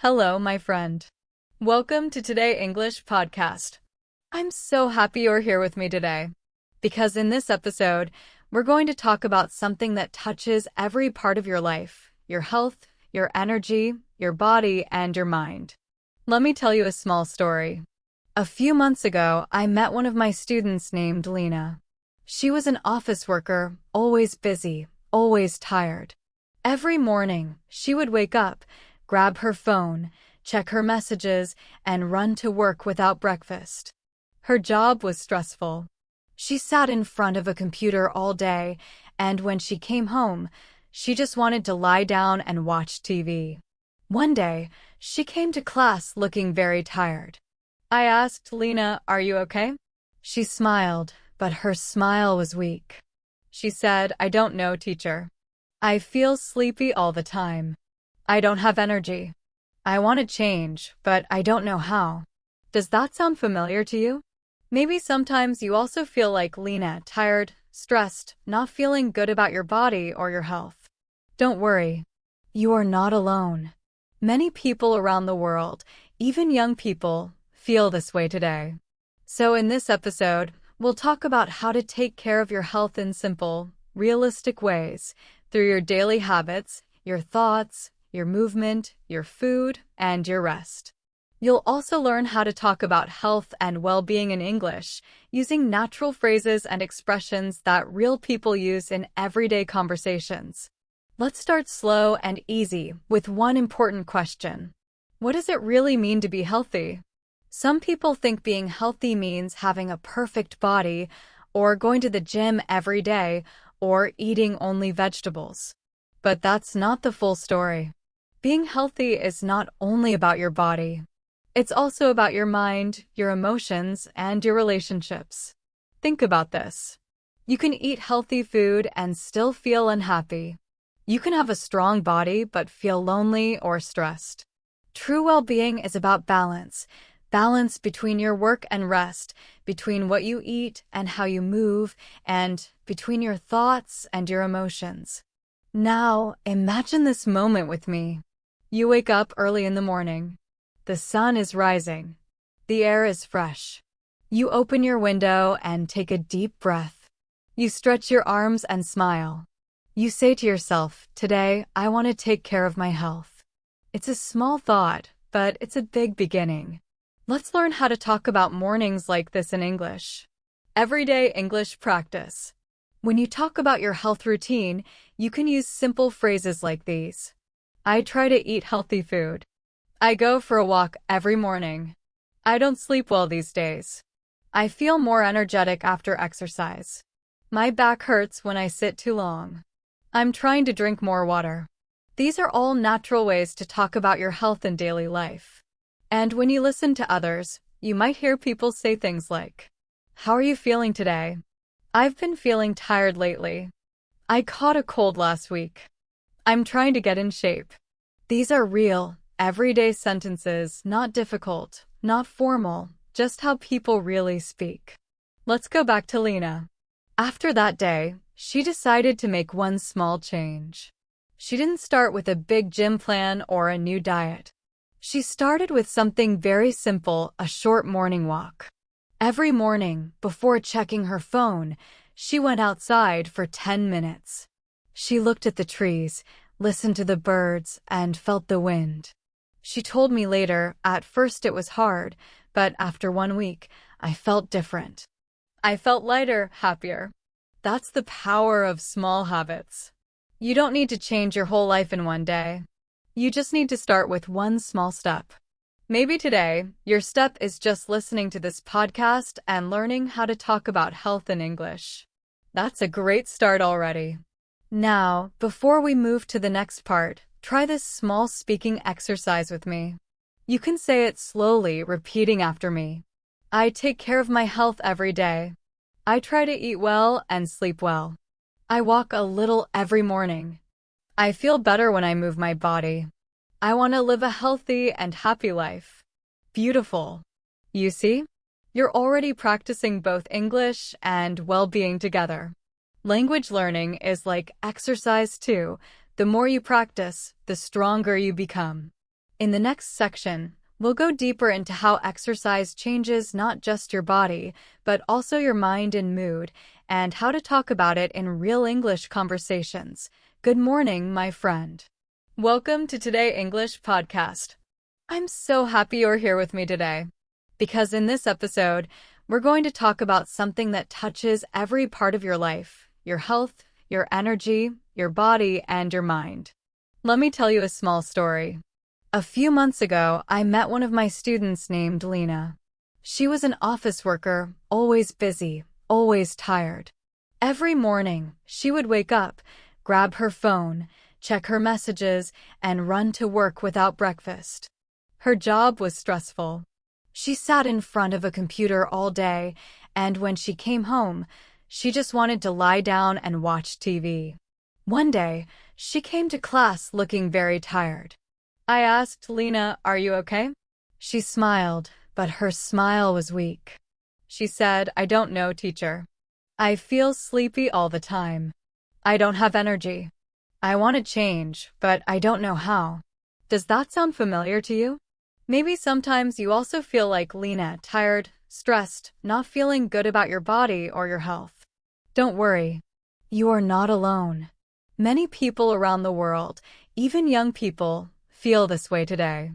Hello, my friend. Welcome to Today English Podcast. I'm so happy you're here with me today because in this episode, we're going to talk about something that touches every part of your life, your health, your energy, your body, and your mind. Let me tell you a small story. A few months ago, I met one of my students named Lena. She was an office worker, always busy, always tired. Every morning, she would wake up, grab her phone, check her messages, and run to work without breakfast. Her job was stressful. She sat in front of a computer all day, and when she came home, she just wanted to lie down and watch TV. One day, she came to class looking very tired. I asked Lena, "Are you okay?" She smiled, but her smile was weak. She said, "I don't know, teacher. I feel sleepy all the time. I don't have energy. I want to change, but I don't know how." Does that sound familiar to you? Maybe sometimes you also feel like Lena, tired, stressed, not feeling good about your body or your health. Don't worry. You are not alone. Many people around the world, even young people, feel this way today. So in this episode, we'll talk about how to take care of your health in simple, realistic ways through your daily habits, your thoughts, your movement, your food, and your rest. You'll also learn how to talk about health and well-being in English using natural phrases and expressions that real people use in everyday conversations. Let's start slow and easy with one important question. What does it really mean to be healthy? Some people think being healthy means having a perfect body, or going to the gym every day, or eating only vegetables. But that's not the full story. Being healthy is not only about your body. It's also about your mind, your emotions, and your relationships. Think about this. You can eat healthy food and still feel unhappy. You can have a strong body but feel lonely or stressed. True well-being is about balance. Balance between your work and rest, between what you eat and how you move, and between your thoughts and your emotions. Now, imagine this moment with me. You wake up early in the morning. The sun is rising. The air is fresh. You open your window and take a deep breath. You stretch your arms and smile. You say to yourself, "Today, I want to take care of my health." It's a small thought, but it's a big beginning. Let's learn how to talk about mornings like this in English. Everyday English practice. When you talk about your health routine, you can use simple phrases like these. I try to eat healthy food. I go for a walk every morning. I don't sleep well these days. I feel more energetic after exercise. My back hurts when I sit too long. I'm trying to drink more water. These are all natural ways to talk about your health in daily life. And when you listen to others, you might hear people say things like, "How are you feeling today?" "I've been feeling tired lately." "I caught a cold last week." "I'm trying to get in shape." These are real, everyday sentences, not difficult, not formal, just how people really speak. Let's go back to Lena. After that day, she decided to make one small change. She didn't start with a big gym plan or a new diet. She started with something very simple, a short morning walk. Every morning, before checking her phone, she went outside for 10 minutes. She looked at the trees, listened to the birds, and felt the wind. She told me later, at first it was hard, but after 1 week, I felt different. I felt lighter, happier. That's the power of small habits. You don't need to change your whole life in one day. You just need to start with one small step. Maybe today, your step is just listening to this podcast and learning how to talk about health in English. That's a great start already. Now, before we move to the next part, try this small speaking exercise with me. You can say it slowly, repeating after me. I take care of my health every day. I try to eat well and sleep well. I walk a little every morning. I feel better when I move my body. I want to live a healthy and happy life. Beautiful. You see? You're already practicing both English and well-being together. Language learning is like exercise too. The more you practice, the stronger you become. In the next section, we'll go deeper into how exercise changes not just your body, but also your mind and mood, and how to talk about it in real English conversations. Good morning, my friend. Welcome to Today English Podcast. I'm so happy you're here with me today, because in this episode, we're going to talk about something that touches every part of your life, your health, your energy, your body, and your mind. Let me tell you a small story. A few months ago, I met one of my students named Lena. She was an office worker, always busy, always tired. Every morning, she would wake up, grab her phone, check her messages, and run to work without breakfast. Her job was stressful. She sat in front of a computer all day, and when she came home, she just wanted to lie down and watch TV. One day, she came to class looking very tired. I asked Lena, "Are you okay?" She smiled, but her smile was weak. She said, "I don't know, teacher. I feel sleepy all the time. I don't have energy. I want to change, but I don't know how." Does that sound familiar to you? Maybe sometimes you also feel like Lena, tired, stressed, not feeling good about your body or your health. Don't worry. You are not alone. Many people around the world, even young people, feel this way today.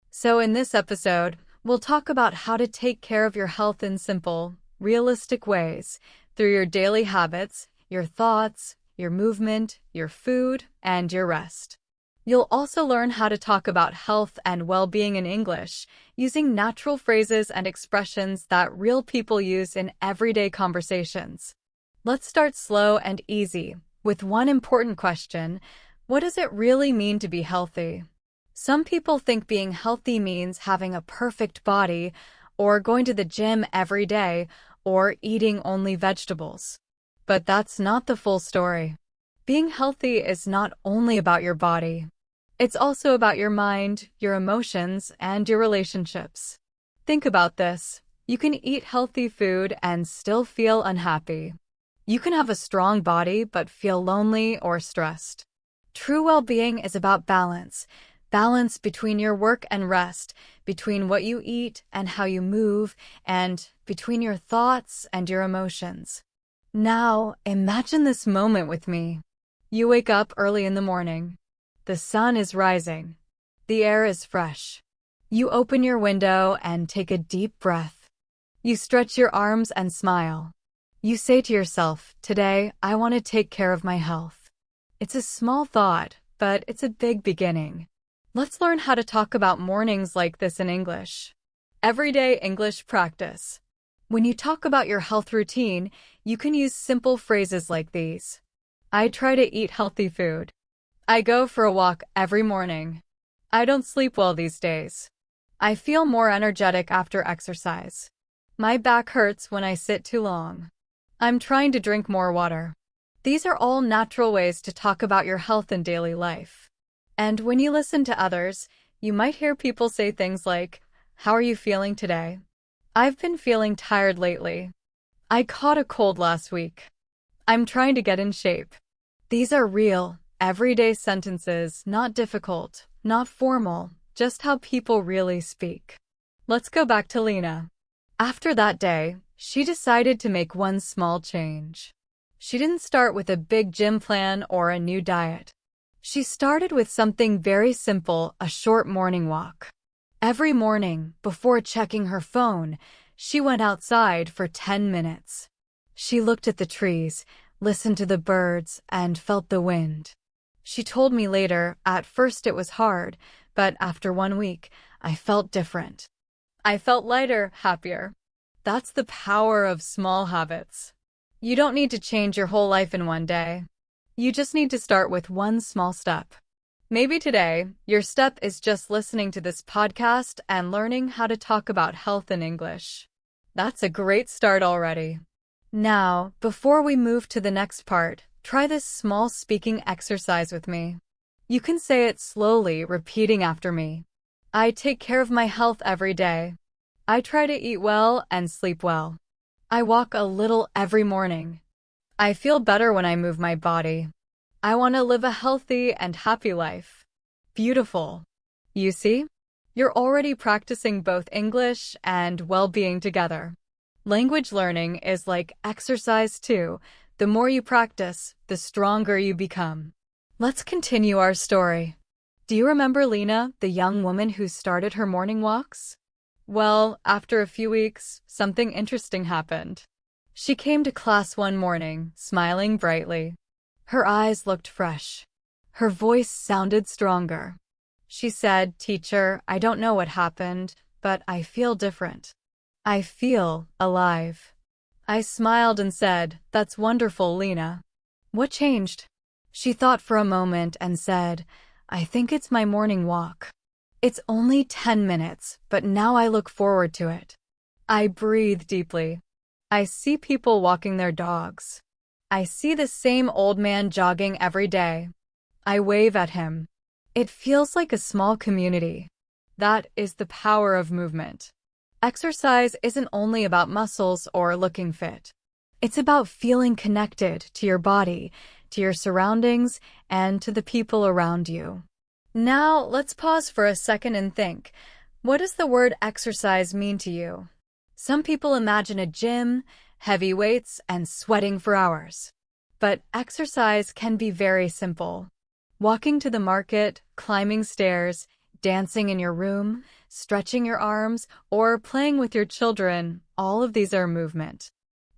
So in this episode, we'll talk about how to take care of your health in simple, realistic ways through your daily habits, your thoughts, your movement, your food, and your rest. You'll also learn how to talk about health and well-being in English using natural phrases and expressions that real people use in everyday conversations. Let's start slow and easy with one important question: what does it really mean to be healthy? Some people think being healthy means having a perfect body, or going to the gym every day, or eating only vegetables. But that's not the full story. Being healthy is not only about your body. It's also about your mind, your emotions, and your relationships. Think about this. You can eat healthy food and still feel unhappy. You can have a strong body but feel lonely or stressed. True well-being is about balance. Balance between your work and rest, between what you eat and how you move, and between your thoughts and your emotions. Now, imagine this moment with me. You wake up early in the morning. The sun is rising. The air is fresh. You open your window and take a deep breath. You stretch your arms and smile. You say to yourself, "Today, I want to take care of my health." It's a small thought, but it's a big beginning. Let's learn how to talk about mornings like this in English. Everyday English practice. When you talk about your health routine, you can use simple phrases like these. I try to eat healthy food. I go for a walk every morning. I don't sleep well these days. I feel more energetic after exercise. My back hurts when I sit too long. I'm trying to drink more water. These are all natural ways to talk about your health in daily life. And when you listen to others, you might hear people say things like, "How are you feeling today?" "I've been feeling tired lately." "I caught a cold last week." "I'm trying to get in shape." These are real, everyday sentences, not difficult, not formal, just how people really speak. Let's go back to Lena. After that day, she decided to make one small change. She didn't start with a big gym plan or a new diet. She started with something very simple, a short morning walk. Every morning, before checking her phone, she went outside for 10 minutes. She looked at the trees, listened to the birds, and felt the wind. She told me later, "At first it was hard, but after 1 week, I felt different. I felt lighter, happier." That's the power of small habits. You don't need to change your whole life in one day. You just need to start with one small step. Maybe today, your step is just listening to this podcast and learning how to talk about health in English. That's a great start already. Now, before we move to the next part, try this small speaking exercise with me. You can say it slowly, repeating after me. I take care of my health every day. I try to eat well and sleep well. I walk a little every morning. I feel better when I move my body. I want to live a healthy and happy life. Beautiful. You see? You're already practicing both English and well-being together. Language learning is like exercise too. The more you practice, the stronger you become. Let's continue our story. Do you remember Lena, the young woman who started her morning walks? Well, after a few weeks, something interesting happened. She came to class one morning, smiling brightly. Her eyes looked fresh. Her voice sounded stronger. She said, "Teacher, I don't know what happened, but I feel different. I feel alive." I smiled and said, "That's wonderful, Lena. What changed?" She thought for a moment and said, "I think it's my morning walk. It's only 10 minutes, but now I look forward to it." I breathe deeply. I see people walking their dogs. I see the same old man jogging every day. I wave at him. It feels like a small community. That is the power of movement. Exercise isn't only about muscles or looking fit. It's about feeling connected to your body, to your surroundings, and to the people around you. Now, let's pause for a second and think. What does the word exercise mean to you? Some people imagine a gym, heavy weights, and sweating for hours. But exercise can be very simple. Walking to the market, climbing stairs, dancing in your room, stretching your arms, or playing with your children, all of these are movement.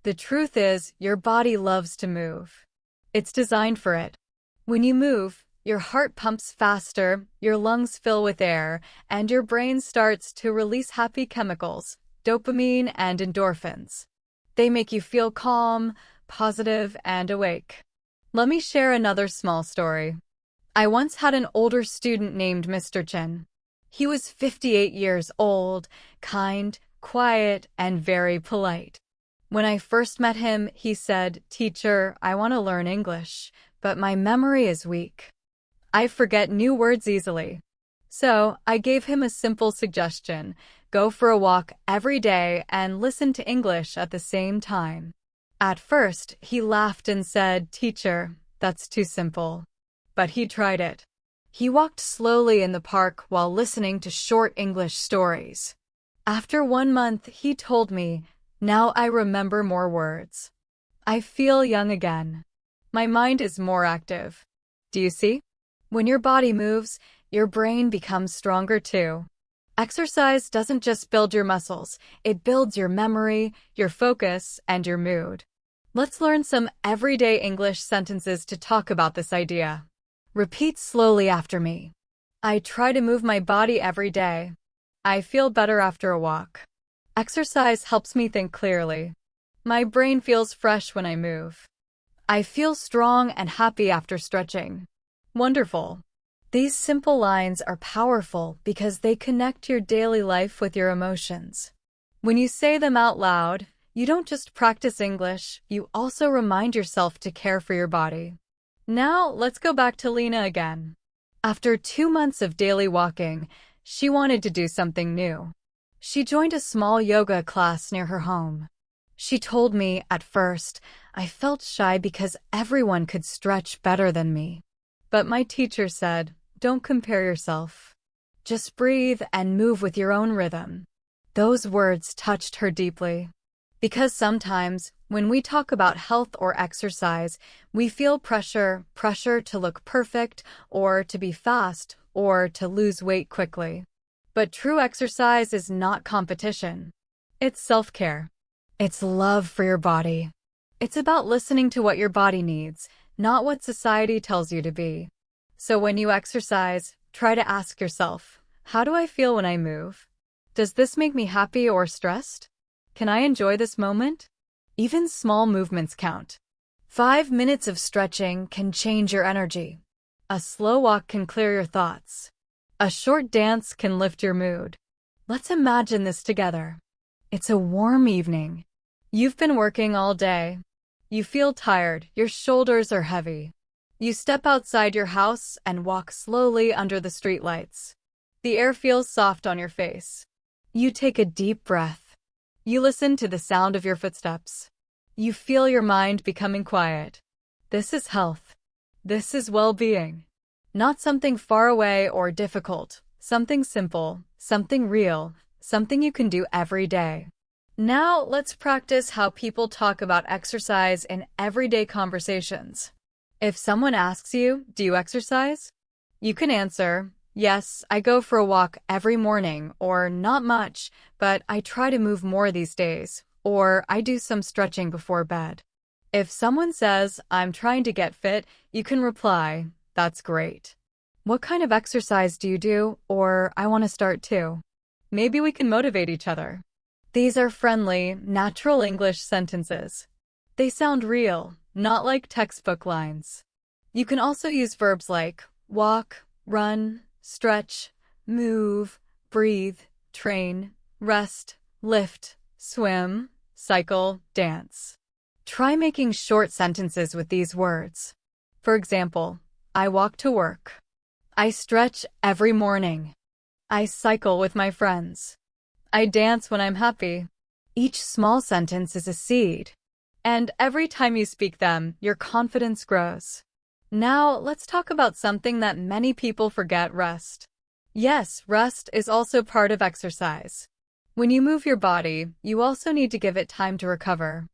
The truth is, your body loves to move. It's designed for it. When you move, your heart pumps faster, your lungs fill with air, and your brain starts to release happy chemicals, dopamine and endorphins. They make you feel calm, positive, and awake. Let me share another small story. I once had an older student named Mr. Chen. He was 58 years old, kind, quiet, and very polite. When I first met him, he said, "Teacher, I want to learn English, but my memory is weak. I forget new words easily." So I gave him a simple suggestion: go for a walk every day and listen to English at the same time. At first, he laughed and said, "Teacher, that's too simple." But he tried it. He walked slowly in the park while listening to short English stories. After 1 month, he told me, "Now I remember more words. I feel young again. My mind is more active." Do you see? When your body moves, your brain becomes stronger too. Exercise doesn't just build your muscles, it builds your memory, your focus, and your mood. Let's learn some everyday English sentences to talk about this idea. Repeat slowly after me. I try to move my body every day. I feel better after a walk. Exercise helps me think clearly. My brain feels fresh when I move. I feel strong and happy after stretching. Wonderful. These simple lines are powerful because they connect your daily life with your emotions. When you say them out loud, you don't just practice English, you also remind yourself to care for your body. Now, let's go back to Lena again. After 2 months of daily walking, she wanted to do something new. She joined a small yoga class near her home. She told me, at first, I felt shy because everyone could stretch better than me. But my teacher said, "Don't compare yourself. Just breathe and move with your own rhythm." Those words touched her deeply. Because sometimes, when we talk about health or exercise, we feel pressure to look perfect, or to be fast, or to lose weight quickly. But true exercise is not competition. It's self-care. It's love for your body. It's about listening to what your body needs, not what society tells you to be. So when you exercise, try to ask yourself, how do I feel when I move? Does this make me happy or stressed? Can I enjoy this moment? Even small movements count. 5 minutes of stretching can change your energy. A slow walk can clear your thoughts. A short dance can lift your mood. Let's imagine this together. It's a warm evening. You've been working all day. You feel tired, your shoulders are heavy. You step outside your house and walk slowly under the streetlights. The air feels soft on your face. You take a deep breath. You listen to the sound of your footsteps. You feel your mind becoming quiet. This is health. This is well-being. Not something far away or difficult, something simple, something real, something you can do every day. Now, let's practice how people talk about exercise in everyday conversations. If someone asks you, "Do you exercise?" you can answer, "Yes, I go for a walk every morning," or "Not much, but I try to move more these days," or "I do some stretching before bed." If someone says, "I'm trying to get fit," you can reply, "That's great. What kind of exercise do you do?" Or "I want to start too." Maybe we can motivate each other. These are friendly, natural English sentences. They sound real, not like textbook lines. You can also use verbs like walk, run, stretch, move, breathe, train, rest, lift, swim, cycle, dance. Try making short sentences with these words. For example, I walk to work. I stretch every morning. I cycle with my friends. I dance when I'm happy. Each small sentence is a seed, and every time you speak them, your confidence grows. Now, let's talk about something that many people forget: rest. Yes, rest is also part of exercise. When you move your body, you also need to give it time to recover.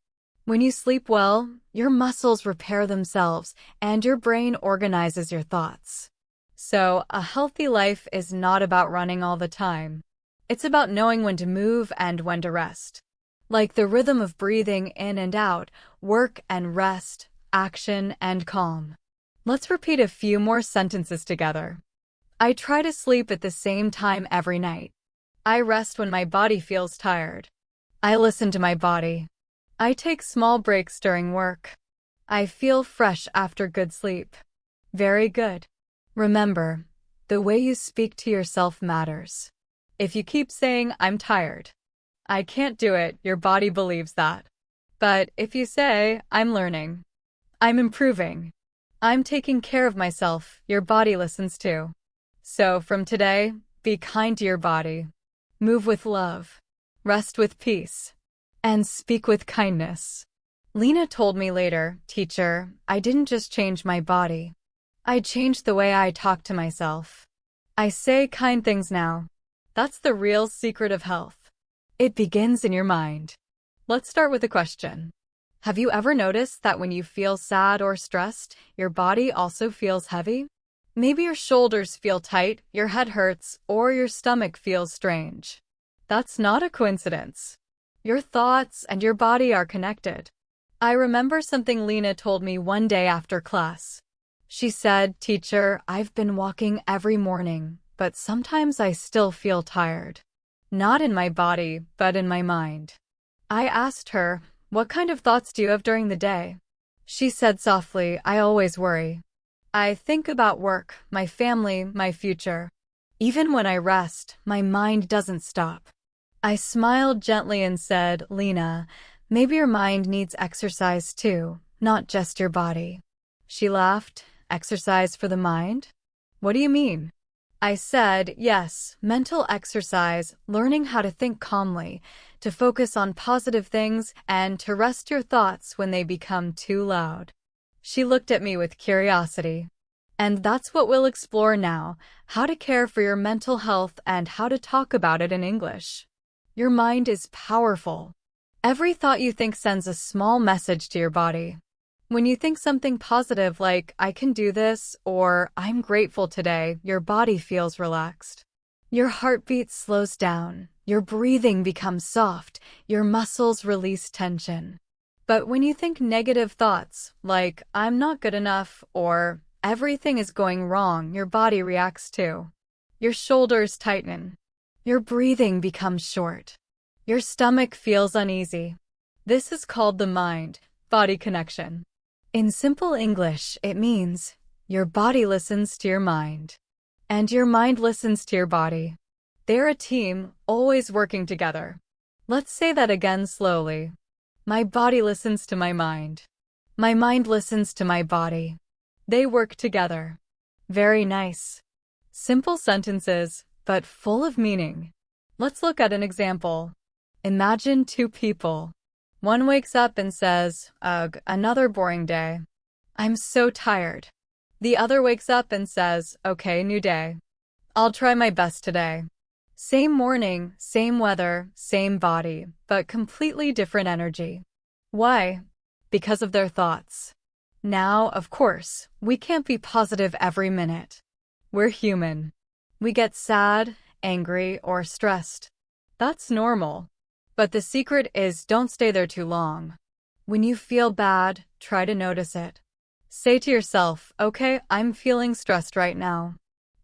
When you sleep well, your muscles repair themselves, and your brain organizes your thoughts. So, a healthy life is not about running all the time. It's about knowing when to move and when to rest. Like the rhythm of breathing in and out, work and rest, action and calm. Let's repeat a few more sentences together. I try to sleep at the same time every night. I rest when my body feels tired. I listen to my body. I take small breaks during work. I feel fresh after good sleep. Very good. Remember, the way you speak to yourself matters. If you keep saying, "I'm tired," "I can't do it," your body believes that. But if you say, "I'm learning," "I'm improving," "I'm taking care of myself," your body listens too. So from today, be kind to your body. Move with love. Rest with peace. And speak with kindness. Lena told me later, "Teacher, I didn't just change my body. I changed the way I talk to myself. I say kind things now." That's the real secret of health. It begins in your mind. Let's start with a question. Have you ever noticed that when you feel sad or stressed, your body also feels heavy? Maybe your shoulders feel tight, your head hurts, or your stomach feels strange. That's not a coincidence. Your thoughts and your body are connected. I remember something Lena told me one day after class. She said, "Teacher, I've been walking every morning, but sometimes I still feel tired. Not in my body, but in my mind." I asked her, "What kind of thoughts do you have during the day?" She said softly, "I always worry. I think about work, my family, my future. Even when I rest, my mind doesn't stop." I smiled gently and said, "Lena, maybe your mind needs exercise too, not just your body." She laughed. "Exercise for the mind? What do you mean?" I said, "Yes, mental exercise, learning how to think calmly, to focus on positive things, and to rest your thoughts when they become too loud." She looked at me with curiosity. And that's what we'll explore now: how to care for your mental health and how to talk about it in English. Your mind is powerful. Every thought you think sends a small message to your body. When you think something positive like, "I can do this," or "I'm grateful today," your body feels relaxed. Your heartbeat slows down, your breathing becomes soft, your muscles release tension. But when you think negative thoughts like, "I'm not good enough," or "everything is going wrong," your body reacts too. Your shoulders tighten. Your breathing becomes short. Your stomach feels uneasy. This is called the mind-body connection. In simple English, it means your body listens to your mind, and your mind listens to your body. They're a team, always working together. Let's say that again slowly. My body listens to my mind. My mind listens to my body. They work together. Very nice. Simple sentences, but full of meaning. Let's look at an example. Imagine two people. One wakes up and says, "Ugh, another boring day. I'm so tired." The other wakes up and says, "Okay, new day. I'll try my best today." Same morning, same weather, same body, but completely different energy. Why? Because of their thoughts. Now, of course, we can't be positive every minute. We're human. We get sad, angry, or stressed. That's normal. But the secret is don't stay there too long. When you feel bad, try to notice it. Say to yourself, okay, I'm feeling stressed right now.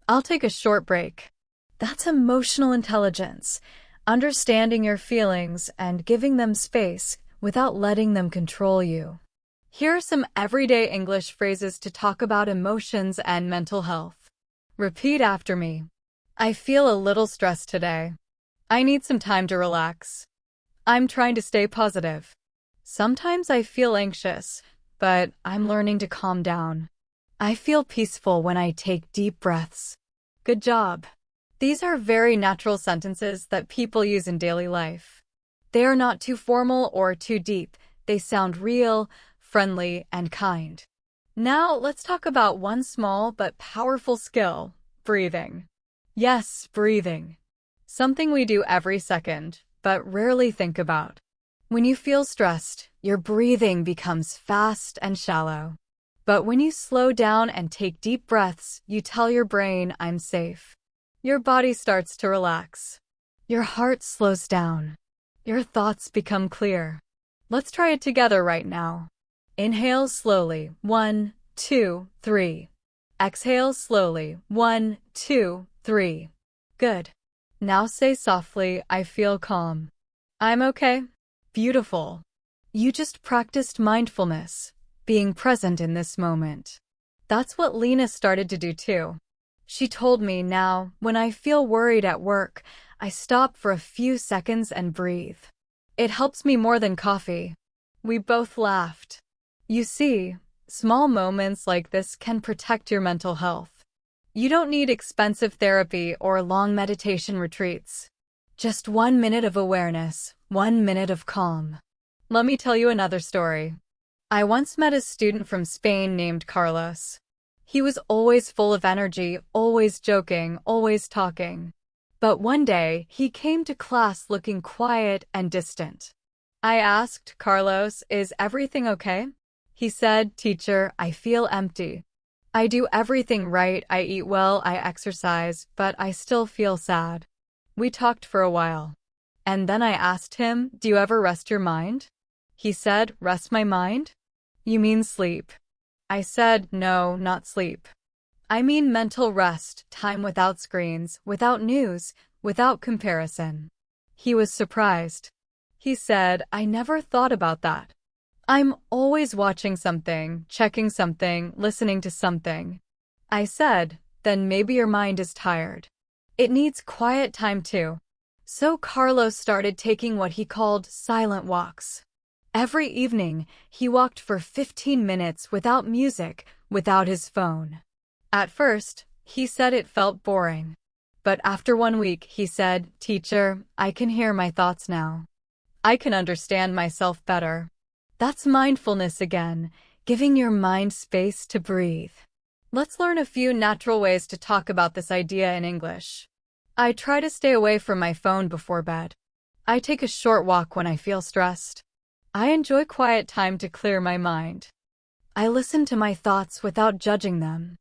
I'll take a short break. That's emotional intelligence, understanding your feelings and giving them space without letting them control you. Here are some everyday English phrases to talk about emotions and mental health. Repeat after me. I feel a little stressed today. I need some time to relax. I'm trying to stay positive. Sometimes I feel anxious, but I'm learning to calm down. I feel peaceful when I take deep breaths. Good job. These are very natural sentences that people use in daily life. They are not too formal or too deep. They sound real, friendly, and kind. Now, let's talk about one small but powerful skill, breathing. Yes, breathing. Something we do every second, but rarely think about. When you feel stressed, your breathing becomes fast and shallow. But when you slow down and take deep breaths, you tell your brain, I'm safe. Your body starts to relax. Your heart slows down. Your thoughts become clear. Let's try it together right now. Inhale slowly, 1, 2, 3. Exhale slowly, 1, 2, 3. Good. Now say softly, I feel calm. I'm okay. Beautiful. You just practiced mindfulness, being present in this moment. That's what Lena started to do too. She told me now, when I feel worried at work, I stop for a few seconds and breathe. It helps me more than coffee. We both laughed. You see, small moments like this can protect your mental health. You don't need expensive therapy or long meditation retreats. Just 1 minute of awareness, 1 minute of calm. Let me tell you another story. I once met a student from Spain named Carlos. He was always full of energy, always joking, always talking. But one day, he came to class looking quiet and distant. I asked, Carlos, is everything okay? He said, Teacher, I feel empty. I do everything right, I eat well, I exercise, but I still feel sad. We talked for a while. And then I asked him, do you ever rest your mind? He said, rest my mind? You mean sleep? I said, no, not sleep. I mean mental rest, time without screens, without news, without comparison. He was surprised. He said, I never thought about that. I'm always watching something, checking something, listening to something. I said, then maybe your mind is tired. It needs quiet time too. So Carlos started taking what he called silent walks. Every evening, he walked for 15 minutes without music, without his phone. At first, he said it felt boring. But after 1 week, he said, Teacher, I can hear my thoughts now. I can understand myself better. That's mindfulness again, giving your mind space to breathe. Let's learn a few natural ways to talk about this idea in English. I try to stay away from my phone before bed. I take a short walk when I feel stressed. I enjoy quiet time to clear my mind. I listen to my thoughts without judging them.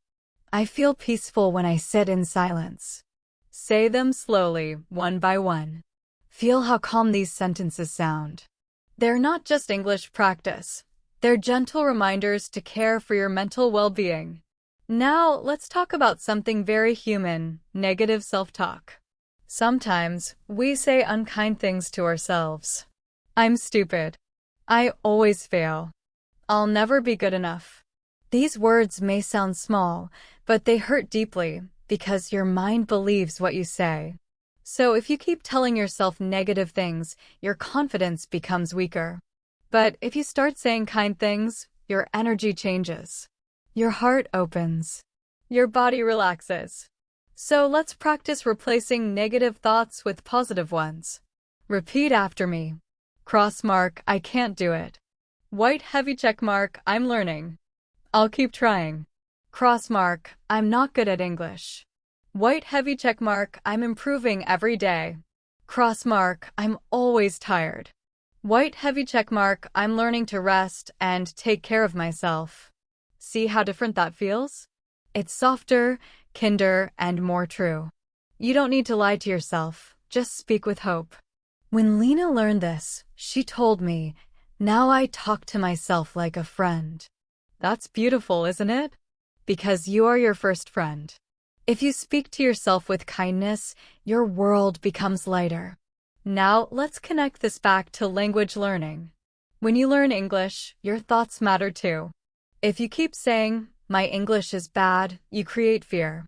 I feel peaceful when I sit in silence. Say them slowly, one by one. Feel how calm these sentences sound. They're not just English practice. They're gentle reminders to care for your mental well-being. Now, let's talk about something very human, negative self-talk. Sometimes, we say unkind things to ourselves. I'm stupid. I always fail. I'll never be good enough. These words may sound small, but they hurt deeply because your mind believes what you say. So if you keep telling yourself negative things, your confidence becomes weaker. But if you start saying kind things, your energy changes. Your heart opens. Your body relaxes. So let's practice replacing negative thoughts with positive ones. Repeat after me. Cross mark, I can't do it. White heavy check mark, I'm learning. I'll keep trying. Cross mark, I'm not good at English. White heavy check mark, I'm improving every day. Cross mark, I'm always tired. White heavy check mark, I'm learning to rest and take care of myself. See how different that feels? It's softer, kinder, and more true. You don't need to lie to yourself, just speak with hope. When Lena learned this, she told me, "Now I talk to myself like a friend." That's beautiful, isn't it? Because you are your first friend. If you speak to yourself with kindness, your world becomes lighter. Now, let's connect this back to language learning. When you learn English, your thoughts matter too. If you keep saying, "My English is bad," you create fear.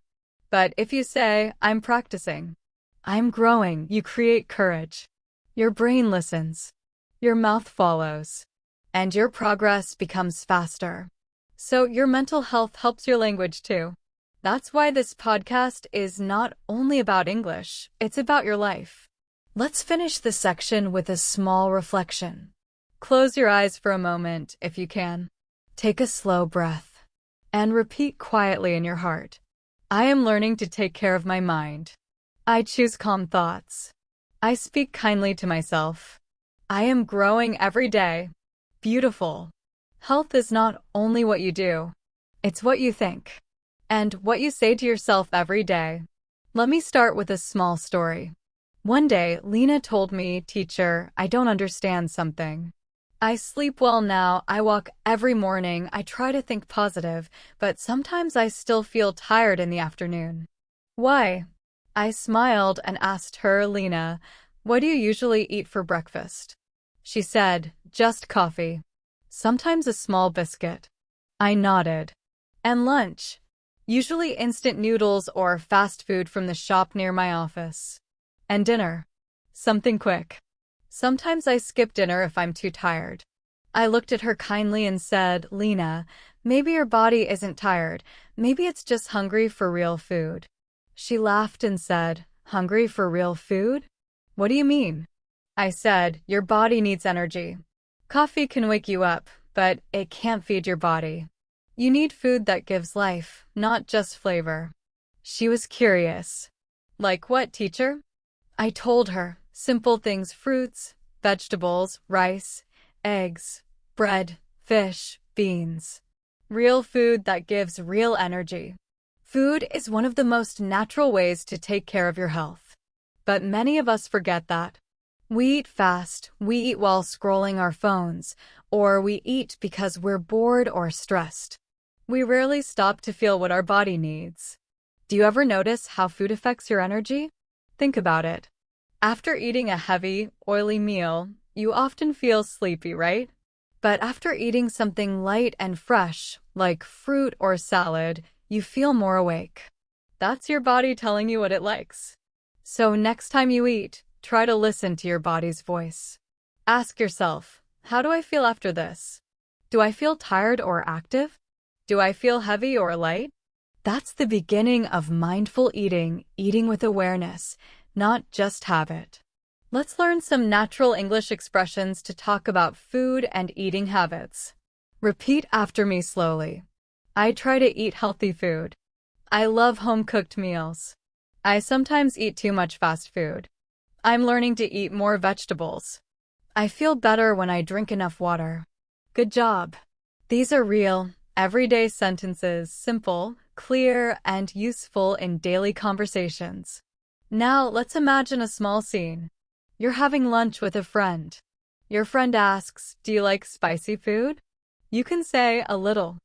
But if you say, "I'm practicing," "I'm growing," you create courage. Your brain listens. Your mouth follows. And your progress becomes faster. So your mental health helps your language too. That's why this podcast is not only about English, it's about your life. Let's finish this section with a small reflection. Close your eyes for a moment if you can. Take a slow breath and repeat quietly in your heart. I am learning to take care of my mind. I choose calm thoughts. I speak kindly to myself. I am growing every day. Beautiful. Health is not only what you do, it's what you think and what you say to yourself every day. Let me start with a small story. One day, Lena told me, "Teacher, I don't understand something. I sleep well now, I walk every morning, I try to think positive, but sometimes I still feel tired in the afternoon. Why?" I smiled and asked her, "Lena, what do you usually eat for breakfast?" She said, "Just coffee. Sometimes a small biscuit." I nodded. "And lunch?" "Usually instant noodles or fast food from the shop near my office." "And dinner?" "Something quick. Sometimes I skip dinner if I'm too tired." I looked at her kindly and said, "Lena, maybe your body isn't tired. Maybe it's just hungry for real food." She laughed and said, "Hungry for real food? What do you mean?" I said, "Your body needs energy. Coffee can wake you up, but it can't feed your body. You need food that gives life, not just flavor." She was curious. "Like what, teacher?" I told her, simple things: fruits, vegetables, rice, eggs, bread, fish, beans. Real food that gives real energy. Food is one of the most natural ways to take care of your health. But many of us forget that. We eat fast, we eat while scrolling our phones, or we eat because we're bored or stressed. We rarely stop to feel what our body needs. Do you ever notice how food affects your energy? Think about it. After eating a heavy, oily meal, you often feel sleepy, right? But after eating something light and fresh, like fruit or salad, you feel more awake. That's your body telling you what it likes. So next time you eat, try to listen to your body's voice. Ask yourself, how do I feel after this? Do I feel tired or active? Do I feel heavy or light? That's the beginning of mindful eating, eating with awareness, not just habit. Let's learn some natural English expressions to talk about food and eating habits. Repeat after me slowly. I try to eat healthy food. I love home-cooked meals. I sometimes eat too much fast food. I'm learning to eat more vegetables. I feel better when I drink enough water. Good job. These are real, everyday sentences, simple, clear, and useful in daily conversations. Now, let's imagine a small scene. You're having lunch with a friend. Your friend asks, "Do you like spicy food?" You can say, "A little.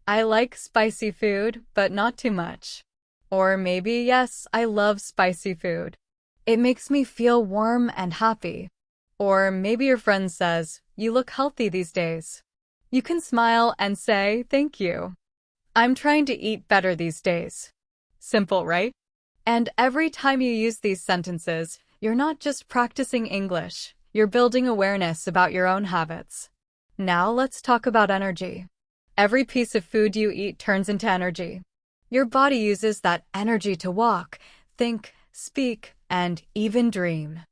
I like spicy food, but not too much." Or maybe, "Yes, I love spicy food. It makes me feel warm and happy." Or maybe your friend says, "You look healthy these days." You can smile and say, "Thank you. I'm trying to eat better these days." Simple, right? And every time you use these sentences, you're not just practicing English, you're building awareness about your own habits. Now let's talk about energy. Every piece of food you eat turns into energy. Your body uses that energy to walk, think, speak, and even dream.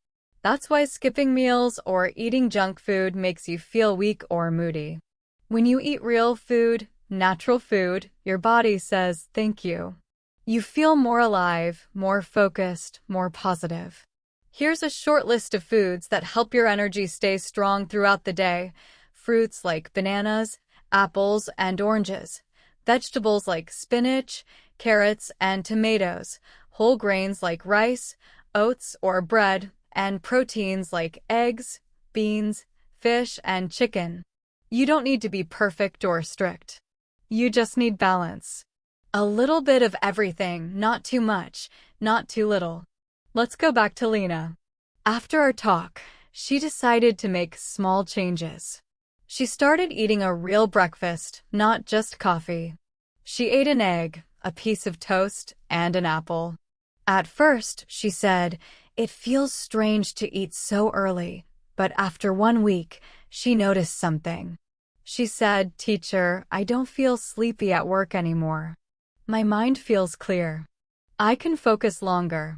That's why skipping meals or eating junk food makes you feel weak or moody. When you eat real food, natural food, your body says, "Thank you." You feel more alive, more focused, more positive. Here's a short list of foods that help your energy stay strong throughout the day. Fruits like bananas, apples, and oranges. Vegetables like spinach, carrots, and tomatoes. Whole grains like rice, oats, or bread, and proteins like eggs, beans, fish, and chicken. You don't need to be perfect or strict. You just need balance. A little bit of everything, not too much, not too little. Let's go back to Lena. After our talk, she decided to make small changes. She started eating a real breakfast, not just coffee. She ate an egg, a piece of toast, and an apple. At first, she said, it feels strange to eat so early, but after 1 week, she noticed something. She said, "Teacher, I don't feel sleepy at work anymore. My mind feels clear. I can focus longer."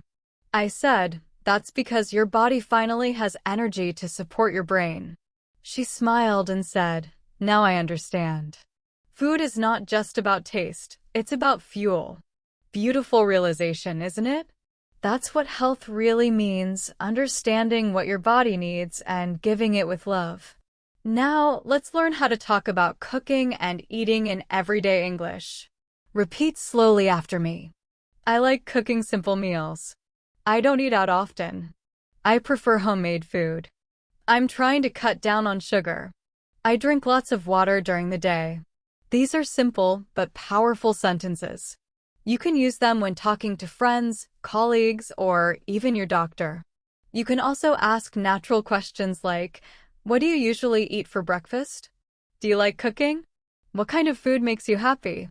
I said, "That's because your body finally has energy to support your brain." She smiled and said, "Now I understand. Food is not just about taste, it's about fuel." Beautiful realization, isn't it? That's what health really means, understanding what your body needs and giving it with love. Now, let's learn how to talk about cooking and eating in everyday English. Repeat slowly after me. I like cooking simple meals. I don't eat out often. I prefer homemade food. I'm trying to cut down on sugar. I drink lots of water during the day. These are simple but powerful sentences. You can use them when talking to friends, colleagues, or even your doctor. You can also ask natural questions like, what do you usually eat for breakfast? Do you like cooking? What kind of food makes you happy?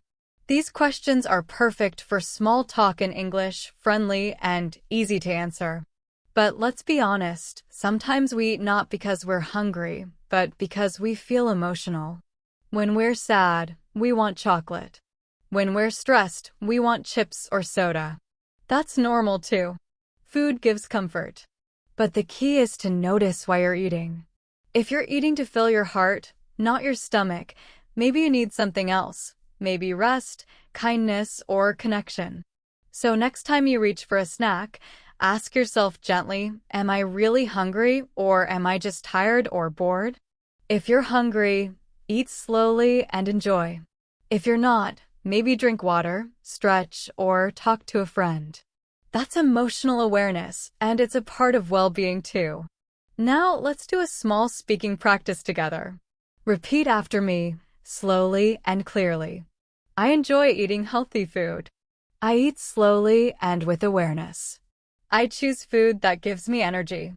These questions are perfect for small talk in English, friendly, and easy to answer. But let's be honest, sometimes we eat not because we're hungry, but because we feel emotional. When we're sad, we want chocolate. When we're stressed, we want chips or soda. That's normal too. Food gives comfort. But the key is to notice why you're eating. If you're eating to fill your heart, not your stomach, maybe you need something else. Maybe rest, kindness, or connection. So next time you reach for a snack, ask yourself gently, am I really hungry or am I just tired or bored? If you're hungry, eat slowly and enjoy. If you're not, maybe drink water, stretch, or talk to a friend. That's emotional awareness, and it's a part of well-being too. Now, let's do a small speaking practice together. Repeat after me, slowly and clearly. I enjoy eating healthy food. I eat slowly and with awareness. I choose food that gives me energy.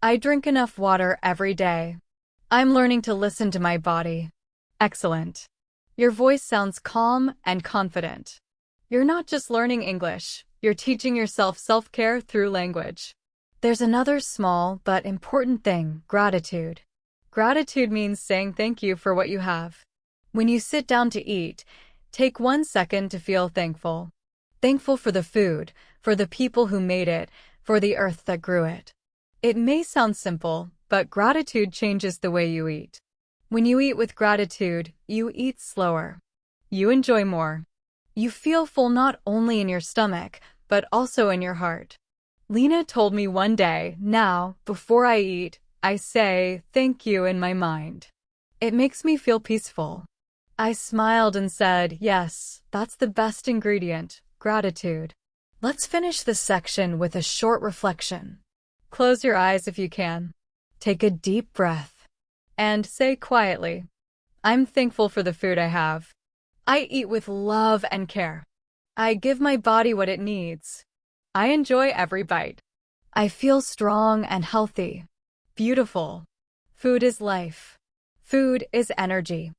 I drink enough water every day. I'm learning to listen to my body. Excellent. Your voice sounds calm and confident. You're not just learning English, you're teaching yourself self-care through language. There's another small but important thing, gratitude. Gratitude means saying thank you for what you have. When you sit down to eat, take 1 second to feel thankful. Thankful for the food, for the people who made it, for the earth that grew it. It may sound simple, but gratitude changes the way you eat. When you eat with gratitude, you eat slower. You enjoy more. You feel full not only in your stomach, but also in your heart. Lena told me one day, now, before I eat, I say thank you in my mind. It makes me feel peaceful. I smiled and said, yes, that's the best ingredient, gratitude. Let's finish this section with a short reflection. Close your eyes if you can. Take a deep breath. And say quietly, I'm thankful for the food I have. I eat with love and care. I give my body what it needs. I enjoy every bite. I feel strong and healthy. Beautiful. Food is life. Food is energy.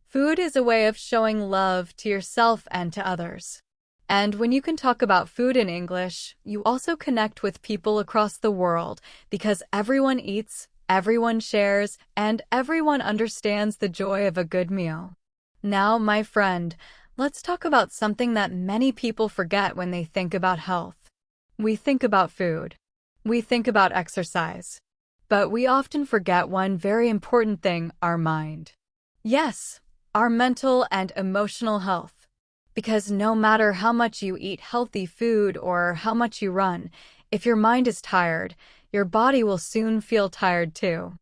Food is a way of showing love to yourself and to others. And when you can talk about food in English, you also connect with people across the world because everyone eats, everyone shares, and everyone understands the joy of a good meal. Now, my friend, let's talk about something that many people forget when they think about health. We think about food. We think about exercise. But we often forget one very important thing, our mind. Yes, our mental and emotional health. Because no matter how much you eat healthy food or how much you run, if your mind is tired, your body will soon feel tired too.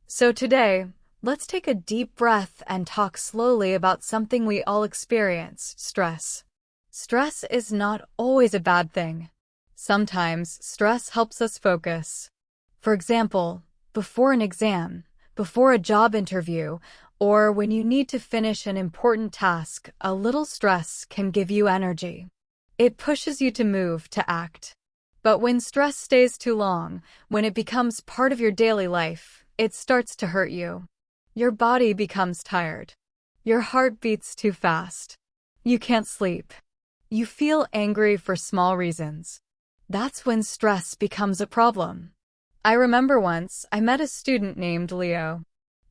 So today, let's take a deep breath and talk slowly about something we all experience: stress. Stress is not always a bad thing. Sometimes stress helps us focus. For example, before an exam, before a job interview, or when you need to finish an important task, a little stress can give you energy. It pushes you to move, to act. But when stress stays too long, when it becomes part of your daily life, it starts to hurt you. Your body becomes tired. Your heart beats too fast. You can't sleep. You feel angry for small reasons. That's when stress becomes a problem. I remember once I met a student named Leo.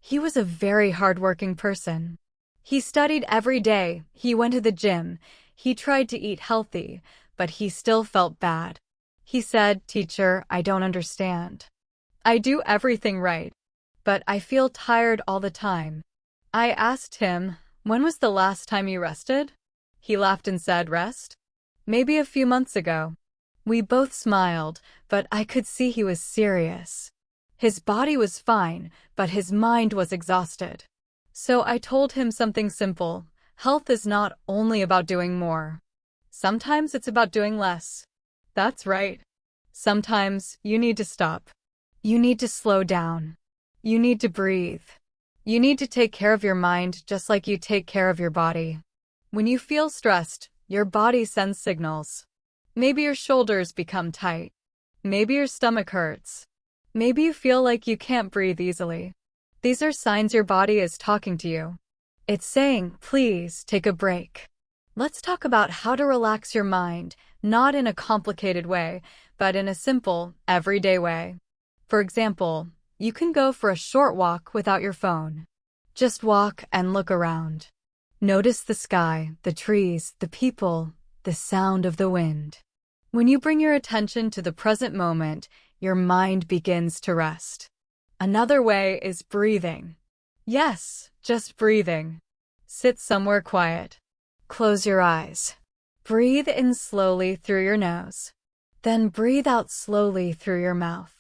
He was a very hardworking person. He studied every day, he went to the gym, he tried to eat healthy, but he still felt bad. He said, "Teacher, I don't understand. I do everything right, but I feel tired all the time." I asked him, "When was the last time you rested?" He laughed and said, "Rest? Maybe a few months ago." We both smiled, but I could see he was serious. His body was fine, but his mind was exhausted. So I told him something simple: health is not only about doing more. Sometimes it's about doing less. That's right. Sometimes you need to stop. You need to slow down. You need to breathe. You need to take care of your mind just like you take care of your body. When you feel stressed, your body sends signals. Maybe your shoulders become tight. Maybe your stomach hurts. Maybe you feel like you can't breathe easily. These are signs your body is talking to you. It's saying, "Please take a break." Let's talk about how to relax your mind, not in a complicated way, but in a simple, everyday way. For example, you can go for a short walk without your phone. Just walk and look around. Notice the sky, the trees, the people, the sound of the wind. When you bring your attention to the present moment, your mind begins to rest. Another way is breathing. Yes, just breathing. Sit somewhere quiet. Close your eyes. Breathe in slowly through your nose. Then breathe out slowly through your mouth.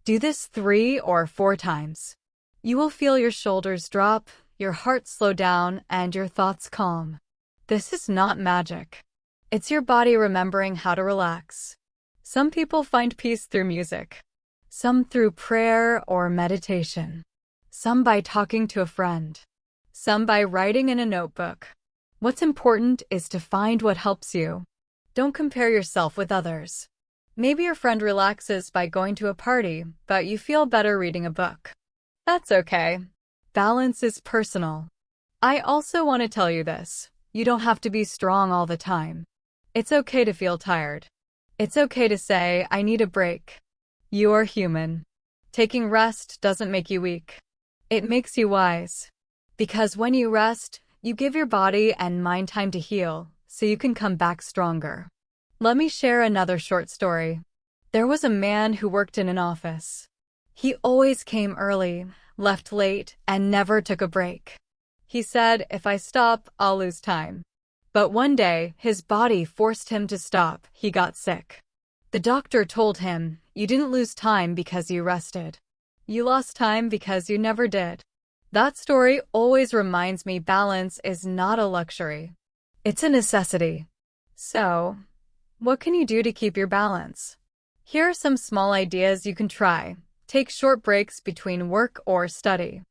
Do this 3 or 4 times. You will feel your shoulders drop, your heart slow down, and your thoughts calm. This is not magic. It's your body remembering how to relax. Some people find peace through music. Some through prayer or meditation. Some by talking to a friend. Some by writing in a notebook. What's important is to find what helps you. Don't compare yourself with others. Maybe your friend relaxes by going to a party, but you feel better reading a book. That's okay. Balance is personal. I also want to tell you this: you don't have to be strong all the time. It's okay to feel tired. It's okay to say, "I need a break." You are human. Taking rest doesn't make you weak. It makes you wise. Because when you rest, you give your body and mind time to heal, so you can come back stronger. Let me share another short story. There was a man who worked in an office. He always came early, left late, and never took a break. He said, "If I stop, I'll lose time." But one day, his body forced him to stop. He got sick. The doctor told him, "You didn't lose time because you rested. You lost time because you never did." That story always reminds me balance is not a luxury. It's a necessity. So, what can you do to keep your balance? Here are some small ideas you can try. Take short breaks between work or study.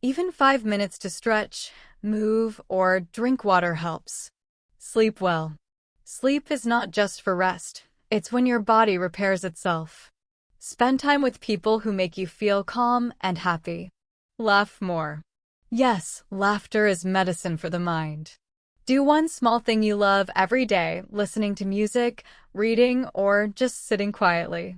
Even 5 minutes to stretch, move, or drink water helps. Sleep well. Sleep is not just for rest. It's when your body repairs itself. Spend time with people who make you feel calm and happy. Laugh more. Yes, laughter is medicine for the mind. Do one small thing you love every day, listening to music, reading, or just sitting quietly.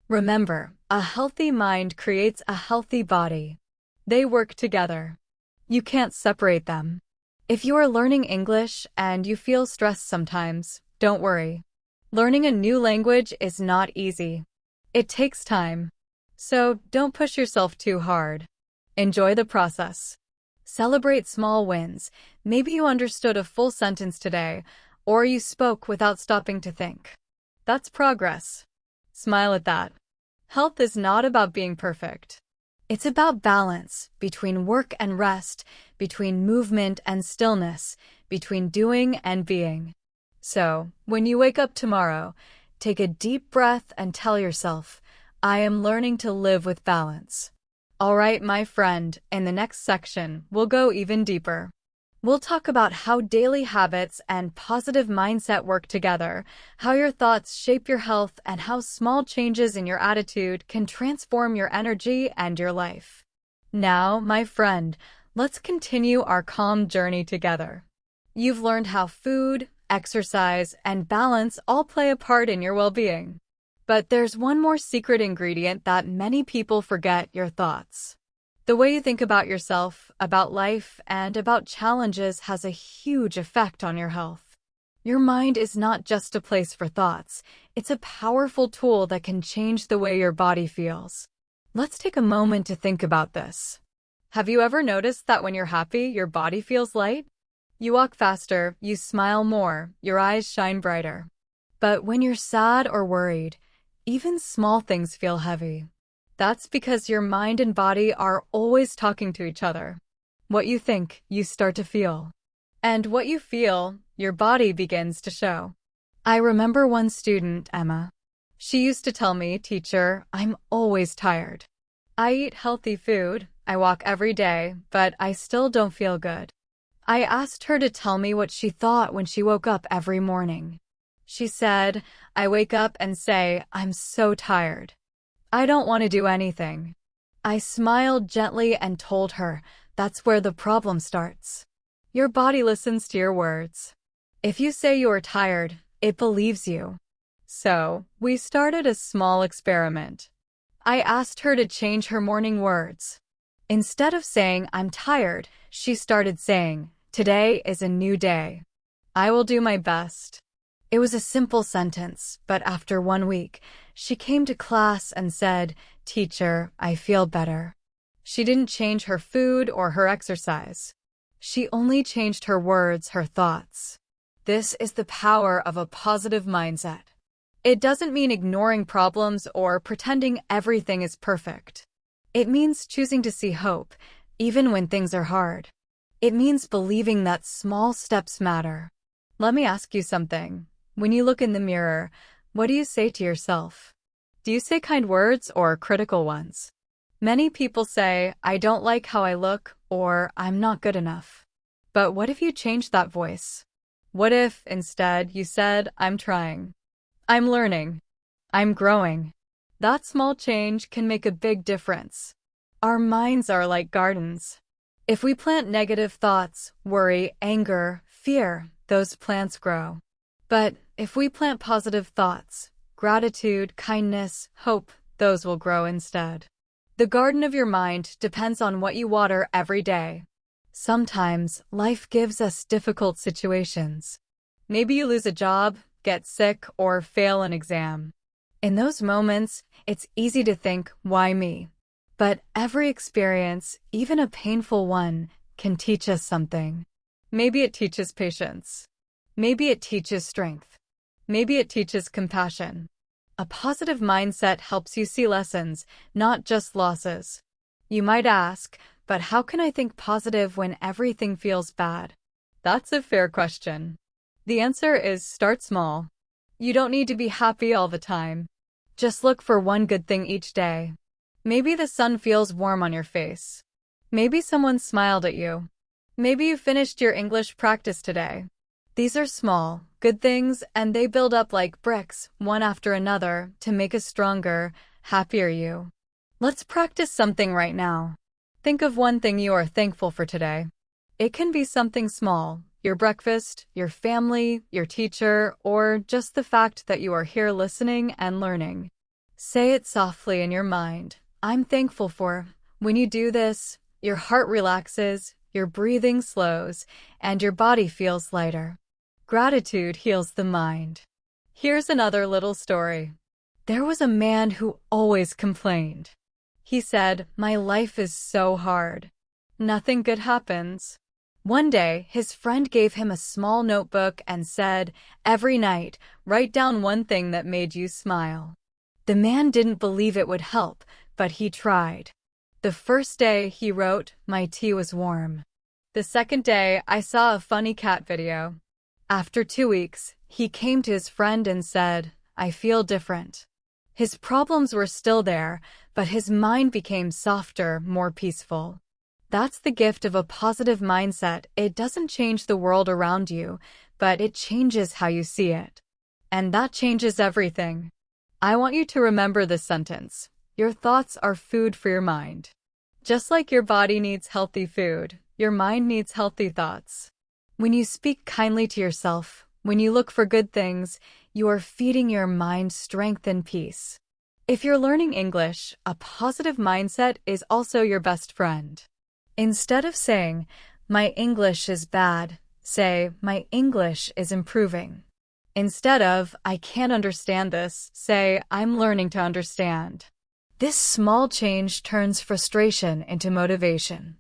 Remember, a healthy mind creates a healthy body. They work together. You can't separate them. If you are learning English and you feel stressed sometimes, don't worry. Learning a new language is not easy. It takes time. So don't push yourself too hard. Enjoy the process. Celebrate small wins. Maybe you understood a full sentence today, or you spoke without stopping to think. That's progress. Smile at that. Health is not about being perfect. It's about balance between work and rest, between movement and stillness, between doing and being. So, when you wake up tomorrow, take a deep breath and tell yourself, I am learning to live with balance. All right, my friend, in the next section, we'll go even deeper. We'll talk about how daily habits and positive mindset work together, how your thoughts shape your health, and how small changes in your attitude can transform your energy and your life. Now, my friend, let's continue our calm journey together. You've learned how food, exercise, and balance all play a part in your well-being. But there's one more secret ingredient that many people forget: your thoughts. The way you think about yourself, about life, and about challenges has a huge effect on your health. Your mind is not just a place for thoughts. It's a powerful tool that can change the way your body feels. Let's take a moment to think about this. Have you ever noticed that when you're happy, your body feels light? You walk faster, you smile more, your eyes shine brighter. But when you're sad or worried, even small things feel heavy. That's because your mind and body are always talking to each other. What you think, you start to feel. And what you feel, your body begins to show. I remember one student, Emma. She used to tell me, "Teacher, I'm always tired. I eat healthy food, I walk every day, but I still don't feel good." I asked her to tell me what she thought when she woke up every morning. She said, "I wake up and say, I'm so tired. I don't want to do anything." I smiled gently and told her, that's where the problem starts. Your body listens to your words. If you say you are tired, it believes you. So, we started a small experiment. I asked her to change her morning words. Instead of saying, "I'm tired," she started saying, "Today is a new day. I will do my best." It was a simple sentence, but after 1 week, she came to class and said, "Teacher, I feel better." She didn't change her food or her exercise. She only changed her words, her thoughts. This is the power of a positive mindset. It doesn't mean ignoring problems or pretending everything is perfect. It means choosing to see hope, even when things are hard. It means believing that small steps matter. Let me ask you something. When you look in the mirror, what do you say to yourself? Do you say kind words or critical ones? Many people say, "I don't like how I look," or "I'm not good enough." But what if you changed that voice? What if, instead, you said, "I'm trying. I'm learning. I'm growing"? That small change can make a big difference. Our minds are like gardens. If we plant negative thoughts, worry, anger, fear, those plants grow. But if we plant positive thoughts, gratitude, kindness, hope, those will grow instead. The garden of your mind depends on what you water every day. Sometimes, life gives us difficult situations. Maybe you lose a job, get sick, or fail an exam. In those moments, it's easy to think, "Why me?" But every experience, even a painful one, can teach us something. Maybe it teaches patience. Maybe it teaches strength. Maybe it teaches compassion. A positive mindset helps you see lessons, not just losses. You might ask, but how can I think positive when everything feels bad? That's a fair question. The answer is start small. You don't need to be happy all the time. Just look for one good thing each day. Maybe the sun feels warm on your face. Maybe someone smiled at you. Maybe you finished your English practice today. These are small, good things, and they build up like bricks, one after another, to make a stronger, happier you. Let's practice something right now. Think of one thing you are thankful for today. It can be something small, your breakfast, your family, your teacher, or just the fact that you are here listening and learning. Say it softly in your mind. "I'm thankful for." When you do this, your heart relaxes, your breathing slows, and your body feels lighter. Gratitude heals the mind. Here's another little story. There was a man who always complained. He said, "My life is so hard. Nothing good happens." One day, his friend gave him a small notebook and said, "Every night, write down one thing that made you smile." The man didn't believe it would help, but he tried. The first day, he wrote, "My tea was warm." The second day, "I saw a funny cat video." After 2 weeks, he came to his friend and said, "I feel different." His problems were still there, but his mind became softer, more peaceful. That's the gift of a positive mindset. It doesn't change the world around you, but it changes how you see it. And that changes everything. I want you to remember this sentence. Your thoughts are food for your mind. Just like your body needs healthy food, your mind needs healthy thoughts. When you speak kindly to yourself, when you look for good things, you are feeding your mind strength and peace. If you're learning English, a positive mindset is also your best friend. Instead of saying, "My English is bad," say, "My English is improving." Instead of, "I can't understand this," say, "I'm learning to understand." This small change turns frustration into motivation.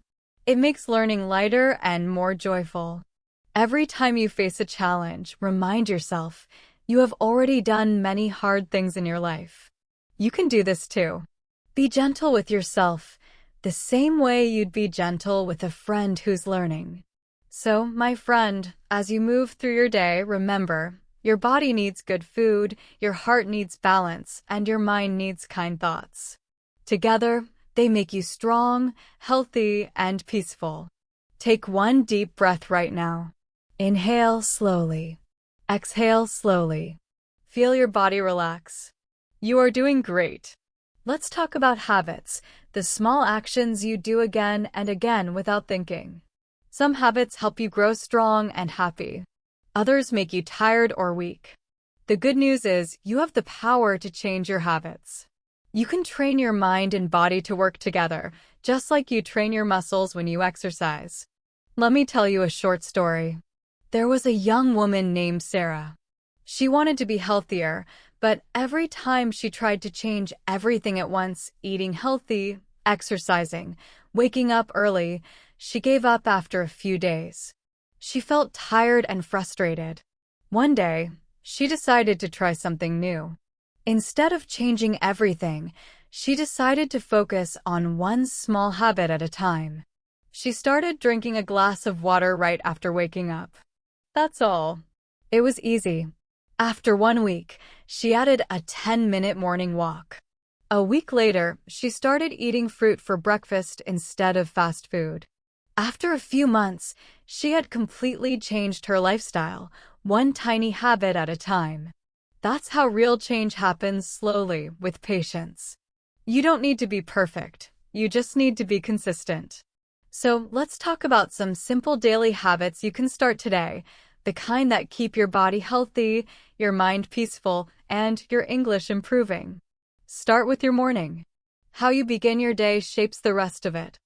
It makes learning lighter and more joyful. Every time you face a challenge, remind yourself, you have already done many hard things in your life. You can do this too. Be gentle with yourself, the same way you'd be gentle with a friend who's learning. So, my friend, as you move through your day, remember, your body needs good food, your heart needs balance, and your mind needs kind thoughts. Together, they make you strong, healthy, and peaceful. Take one deep breath right now. Inhale slowly. Exhale slowly. Feel your body relax. You are doing great. Let's talk about habits, the small actions you do again and again without thinking. Some habits help you grow strong and happy. Others make you tired or weak. The good news is you have the power to change your habits. You can train your mind and body to work together, just like you train your muscles when you exercise. Let me tell you a short story. There was a young woman named Sarah. She wanted to be healthier, but every time she tried to change everything at once, eating healthy, exercising, waking up early, she gave up after a few days. She felt tired and frustrated. One day, she decided to try something new. Instead of changing everything, she decided to focus on one small habit at a time. She started drinking a glass of water right after waking up. That's all. It was easy. After 1 week, she added a 10-minute morning walk. A week later, she started eating fruit for breakfast instead of fast food. After a few months, she had completely changed her lifestyle, one tiny habit at a time. That's how real change happens, slowly, with patience. You don't need to be perfect. You just need to be consistent. So let's talk about some simple daily habits you can start today, the kind that keep your body healthy, your mind peaceful, and your English improving. Start with your morning. How you begin your day shapes the rest of it.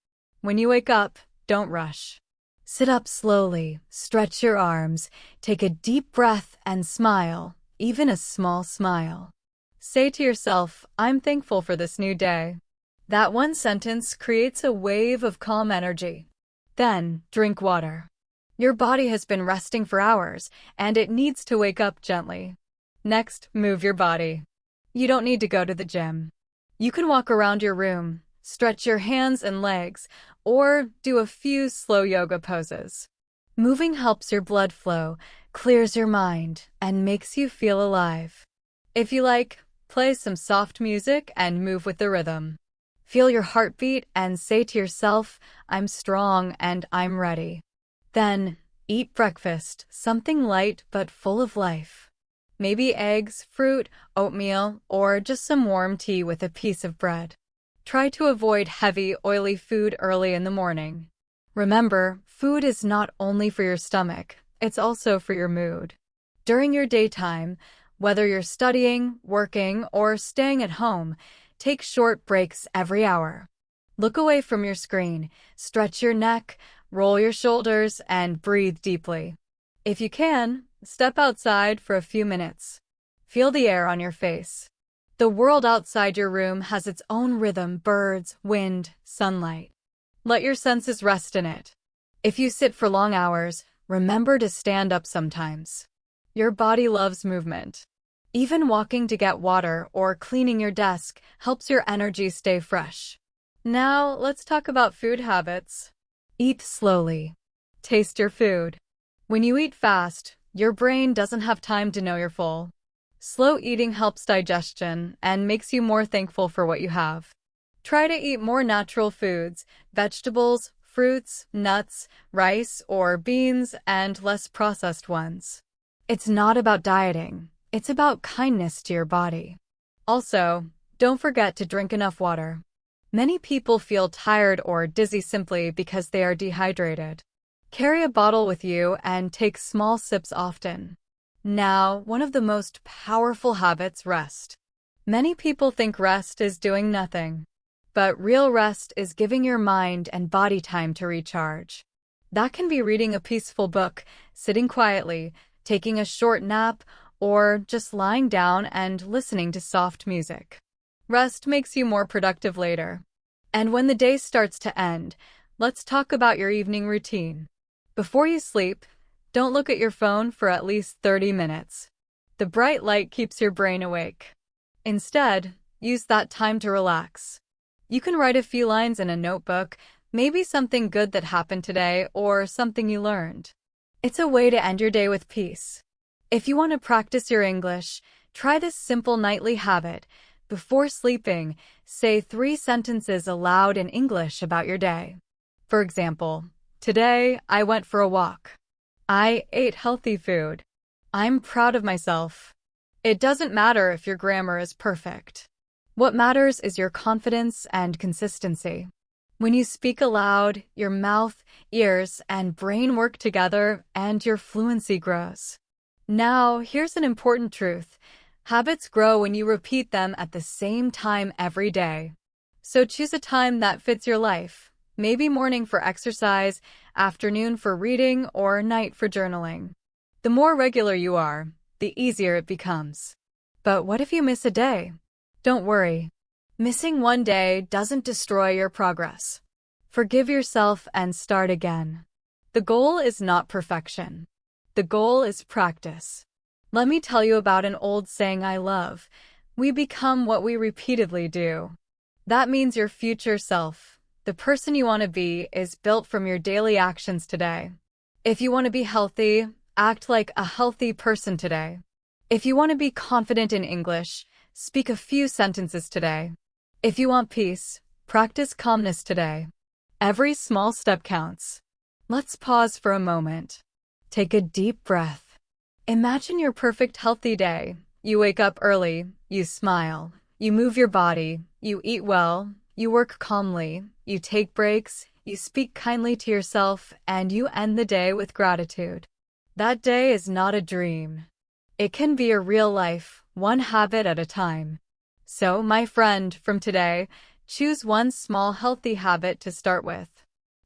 When you wake up, don't rush. Sit up slowly, stretch your arms, take a deep breath, and smile, even a small smile. Say to yourself, "I'm thankful for this new day." That one sentence creates a wave of calm energy. Then, drink water. Your body has been resting for hours, and it needs to wake up gently. Next, move your body. You don't need to go to the gym. You can walk around your room, stretch your hands and legs, or do a few slow yoga poses. Moving helps your blood flow, clears your mind, and makes you feel alive. If you like, play some soft music and move with the rhythm. Feel your heartbeat and say to yourself, "I'm strong and I'm ready." Then, eat breakfast, something light but full of life. Maybe eggs, fruit, oatmeal, or just some warm tea with a piece of bread. Try to avoid heavy, oily food early in the morning. Remember, food is not only for your stomach, it's also for your mood. During your daytime, whether you're studying, working, or staying at home, take short breaks every hour. Look away from your screen, stretch your neck, roll your shoulders, and breathe deeply. If you can, step outside for a few minutes. Feel the air on your face. The world outside your room has its own rhythm: birds, wind, sunlight. Let your senses rest in it. If you sit for long hours, remember to stand up sometimes. Your body loves movement. Even walking to get water or cleaning your desk helps your energy stay fresh. Now, let's talk about food habits. Eat slowly. Taste your food. When you eat fast, your brain doesn't have time to know you're full. Slow eating helps digestion and makes you more thankful for what you have. Try to eat more natural foods, vegetables, fruits, nuts, rice, or beans, and less processed ones. It's not about dieting. It's about kindness to your body. Also, don't forget to drink enough water. Many people feel tired or dizzy simply because they are dehydrated. Carry a bottle with you and take small sips often. Now, one of the most powerful habits, rest. Many people think rest is doing nothing, but real rest is giving your mind and body time to recharge. That can be reading a peaceful book, sitting quietly, taking a short nap, or just lying down and listening to soft music. Rest makes you more productive later. And when the day starts to end, let's talk about your evening routine. Before you sleep, don't look at your phone for at least 30 minutes. The bright light keeps your brain awake. Instead, use that time to relax. You can write a few lines in a notebook, maybe something good that happened today or something you learned. It's a way to end your day with peace. If you want to practice your English, try this simple nightly habit. Before sleeping, say 3 sentences aloud in English about your day. For example, today I went for a walk. I ate healthy food. I'm proud of myself. It doesn't matter if your grammar is perfect. What matters is your confidence and consistency. When you speak aloud, your mouth, ears, and brain work together, and your fluency grows. Now, here's an important truth. Habits grow when you repeat them at the same time every day. So choose a time that fits your life. Maybe morning for exercise, afternoon for reading, or night for journaling. The more regular you are, the easier it becomes. But what if you miss a day? Don't worry. Missing one day doesn't destroy your progress. Forgive yourself and start again. The goal is not perfection. The goal is practice. Let me tell you about an old saying I love. We become what we repeatedly do. That means your future self, the person you want to be, is built from your daily actions today. If you want to be healthy, act like a healthy person today. If you want to be confident in English, speak a few sentences today. If you want peace, practice calmness today. Every small step counts. Let's pause for a moment. Take a deep breath. Imagine your perfect healthy day. You wake up early, you smile, you move your body, you eat well, you work calmly, you take breaks, you speak kindly to yourself, and you end the day with gratitude. That day is not a dream. It can be a real life, one habit at a time. So, my friend, from today, choose one small healthy habit to start with.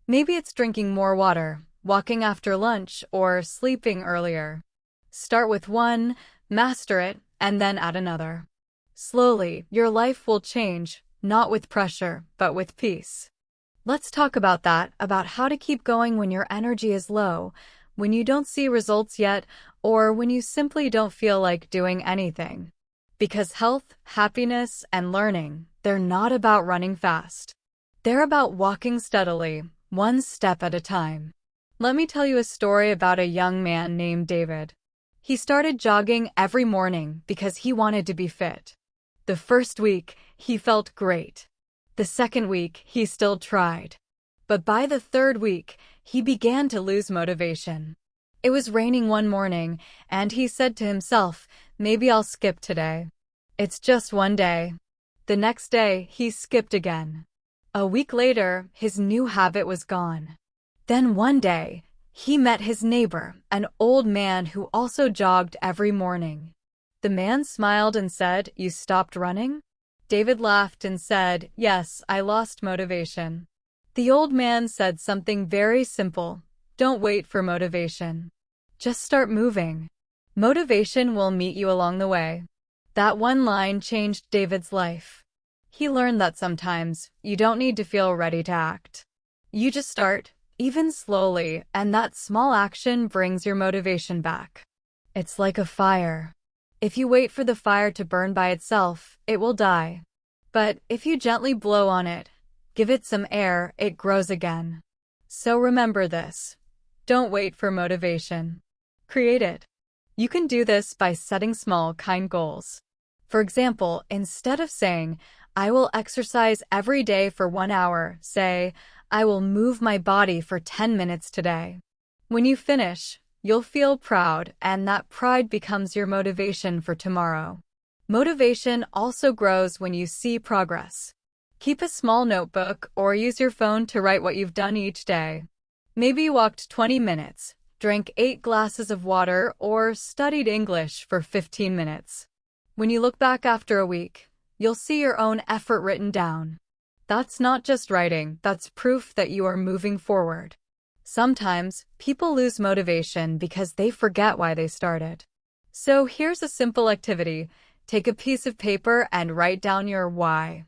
Maybe it's drinking more water, walking after lunch, or sleeping earlier. Start with one, master it, and then add another. Slowly, your life will change, not with pressure, but with peace. Let's talk about that, about how to keep going when your energy is low, when you don't see results yet, or when you simply don't feel like doing anything. Because health, happiness, and learning, they're not about running fast. They're about walking steadily, one step at a time. Let me tell you a story about a young man named David. He started jogging every morning because he wanted to be fit. The first week, he felt great. The second week, he still tried. But by the third week, he began to lose motivation. It was raining one morning, and he said to himself, maybe I'll skip today. It's just one day. The next day, he skipped again. A week later, his new habit was gone. Then one day, he met his neighbor, an old man who also jogged every morning. The man smiled and said, "You stopped running?" David laughed and said, "Yes, I lost motivation." The old man said something very simple. Don't wait for motivation. Just start moving. Motivation will meet you along the way. That one line changed David's life. He learned that sometimes you don't need to feel ready to act. You just start, even slowly, and that small action brings your motivation back. It's like a fire. If you wait for the fire to burn by itself, it will die. But if you gently blow on it, give it some air, it grows again. So remember this. Don't wait for motivation. Create it. You can do this by setting small, kind goals. For example, instead of saying, I will exercise every day for 1 hour, say, I will move my body for 10 minutes today. When you finish, you'll feel proud, and that pride becomes your motivation for tomorrow. Motivation also grows when you see progress. Keep a small notebook or use your phone to write what you've done each day. Maybe you walked 20 minutes, drank 8 glasses of water, or studied English for 15 minutes. When you look back after a week, you'll see your own effort written down. That's not just writing, that's proof that you are moving forward. Sometimes, people lose motivation because they forget why they started. So here's a simple activity. Take a piece of paper and write down your why.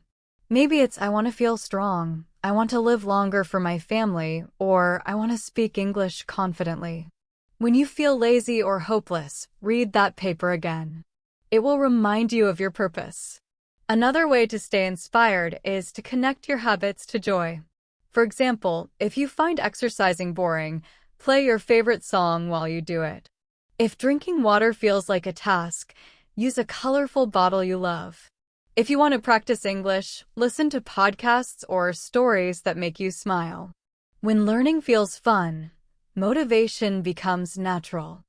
Maybe it's I want to feel strong, I want to live longer for my family, or I want to speak English confidently. When you feel lazy or hopeless, read that paper again. It will remind you of your purpose. Another way to stay inspired is to connect your habits to joy. For example, if you find exercising boring, play your favorite song while you do it. If drinking water feels like a task, use a colorful bottle you love. If you want to practice English, listen to podcasts or stories that make you smile. When learning feels fun, motivation becomes natural.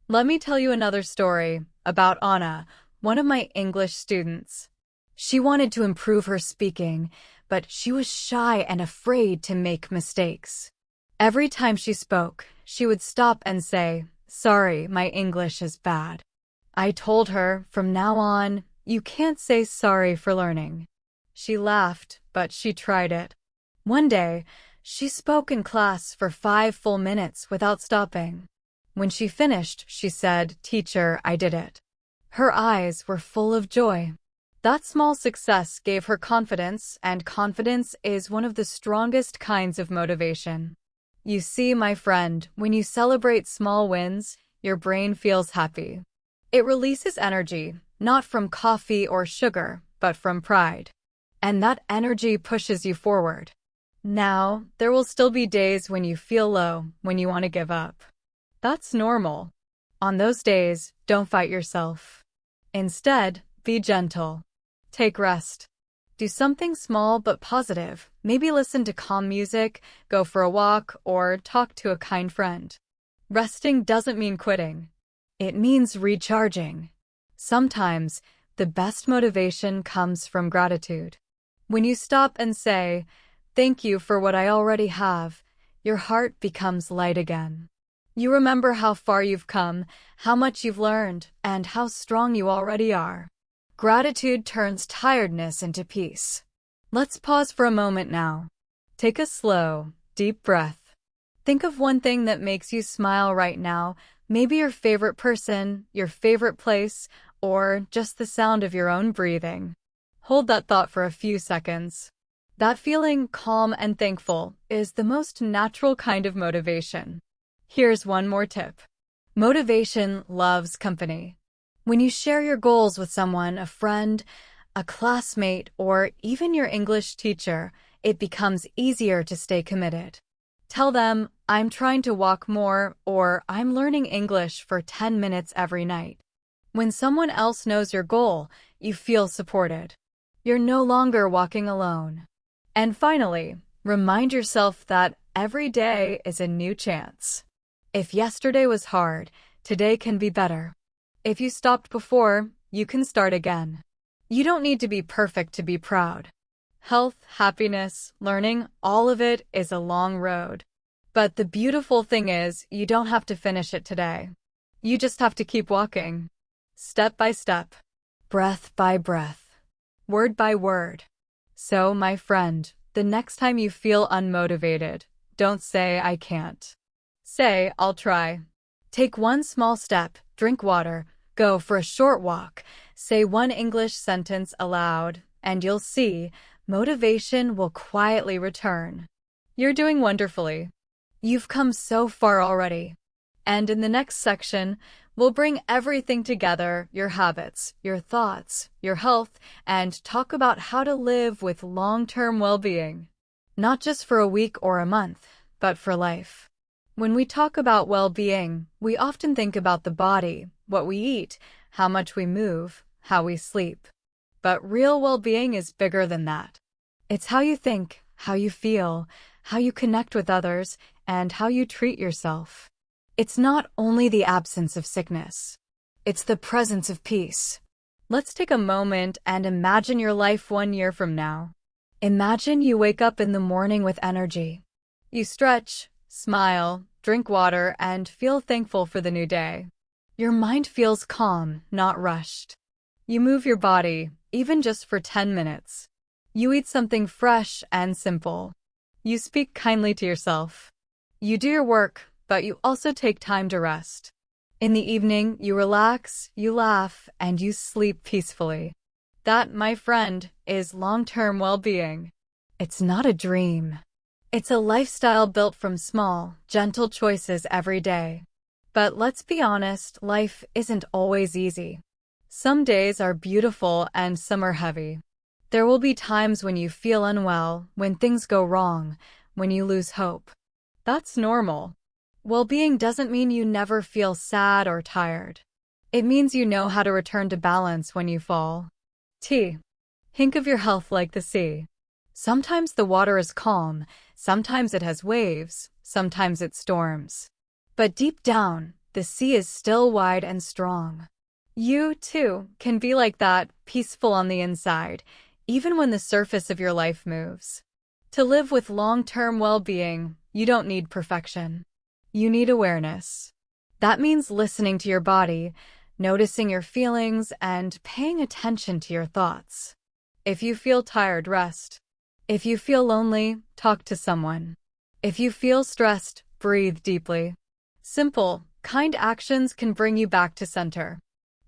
Let me tell you another story about Anna, one of my English students. She wanted to improve her speaking, but she was shy and afraid to make mistakes. Every time she spoke, she would stop and say, "Sorry, my English is bad." I told her, from now on, you can't say sorry for learning. She laughed, but she tried it. One day, she spoke in class for 5 full minutes without stopping. When she finished, she said, "Teacher, I did it." Her eyes were full of joy. That small success gave her confidence, and confidence is one of the strongest kinds of motivation. You see, my friend, when you celebrate small wins, your brain feels happy. It releases energy, not from coffee or sugar, but from pride. And that energy pushes you forward. Now, there will still be days when you feel low, when you want to give up. That's normal. On those days, don't fight yourself. Instead, be gentle. Take rest. Do something small but positive. Maybe listen to calm music, go for a walk, or talk to a kind friend. Resting doesn't mean quitting. It means recharging. Sometimes, the best motivation comes from gratitude. When you stop and say, "Thank you for what I already have," your heart becomes light again. You remember how far you've come, how much you've learned, and how strong you already are. Gratitude turns tiredness into peace. Let's pause for a moment now. Take a slow, deep breath. Think of one thing that makes you smile right now, maybe your favorite person, your favorite place, or just the sound of your own breathing. Hold that thought for a few seconds. That feeling, calm and thankful, is the most natural kind of motivation. Here's one more tip. Motivation loves company. When you share your goals with someone, a friend, a classmate, or even your English teacher, it becomes easier to stay committed. Tell them, "I'm trying to walk more," or "I'm learning English for 10 minutes every night." When someone else knows your goal, you feel supported. You're no longer walking alone. And finally, remind yourself that every day is a new chance. If yesterday was hard, today can be better. If you stopped before, you can start again. You don't need to be perfect to be proud. Health, happiness, learning, all of it is a long road. But the beautiful thing is, you don't have to finish it today. You just have to keep walking. Step by step. Breath by breath. Word by word. So, my friend, the next time you feel unmotivated, don't say, "I can't." Say, "I'll try." Take one small step, drink water, go for a short walk, say one English sentence aloud, and you'll see, motivation will quietly return. You're doing wonderfully. You've come so far already. And in the next section, we'll bring everything together, your habits, your thoughts, your health, and talk about how to live with long-term well-being. Not just for a week or a month, but for life. When we talk about well-being, we often think about the body, what we eat, how much we move, how we sleep. But real well-being is bigger than that. It's how you think, how you feel, how you connect with others, and how you treat yourself. It's not only the absence of sickness. It's the presence of peace. Let's take a moment and imagine your life 1 year from now. Imagine you wake up in the morning with energy. You stretch, smile, drink water, and feel thankful for the new day. Your mind feels calm, not rushed. You move your body, even just for 10 minutes. You eat something fresh and simple. You speak kindly to yourself. You do your work, but you also take time to rest. In the evening, you relax, you laugh, and you sleep peacefully. That, my friend, is long-term well-being. It's not a dream. It's a lifestyle built from small, gentle choices every day. But let's be honest, life isn't always easy. Some days are beautiful and some are heavy. There will be times when you feel unwell, when things go wrong, when you lose hope. That's normal. Well-being doesn't mean you never feel sad or tired. It means you know how to return to balance when you fall. Think of your health like the sea. Sometimes the water is calm, sometimes it has waves, sometimes it storms. But deep down, the sea is still wide and strong. You, too, can be like that, peaceful on the inside, even when the surface of your life moves. To live with long-term well-being, you don't need perfection. You need awareness. That means listening to your body, noticing your feelings, and paying attention to your thoughts. If you feel tired, rest. If you feel lonely, talk to someone. If you feel stressed, breathe deeply. Simple, kind actions can bring you back to center.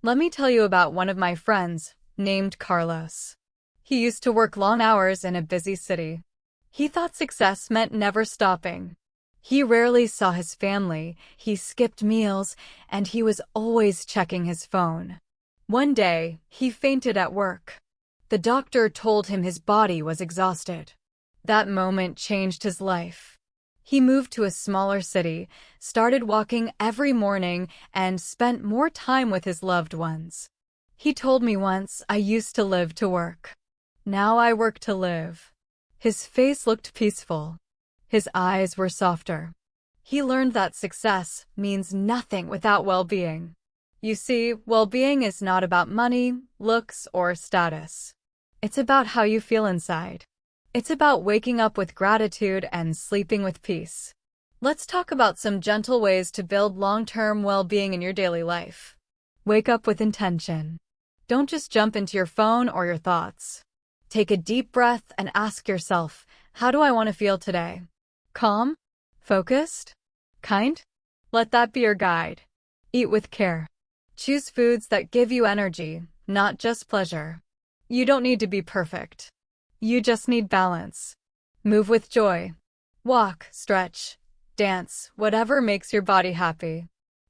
Let me tell you about one of my friends, named Carlos. He used to work long hours in a busy city. He thought success meant never stopping. He rarely saw his family, he skipped meals, and he was always checking his phone. One day, he fainted at work. The doctor told him his body was exhausted. That moment changed his life. He moved to a smaller city, started walking every morning, and spent more time with his loved ones. He told me once, "I used to live to work. Now I work to live." His face looked peaceful. His eyes were softer. He learned that success means nothing without well-being. You see, well-being is not about money, looks, or status. It's about how you feel inside. It's about waking up with gratitude and sleeping with peace. Let's talk about some gentle ways to build long-term well-being in your daily life. Wake up with intention. Don't just jump into your phone or your thoughts. Take a deep breath and ask yourself, how do I want to feel today? Calm? Focused? Kind? Let that be your guide. Eat with care. Choose foods that give you energy, not just pleasure. You don't need to be perfect. You just need balance. Move with joy. Walk, stretch, dance, whatever makes your body happy.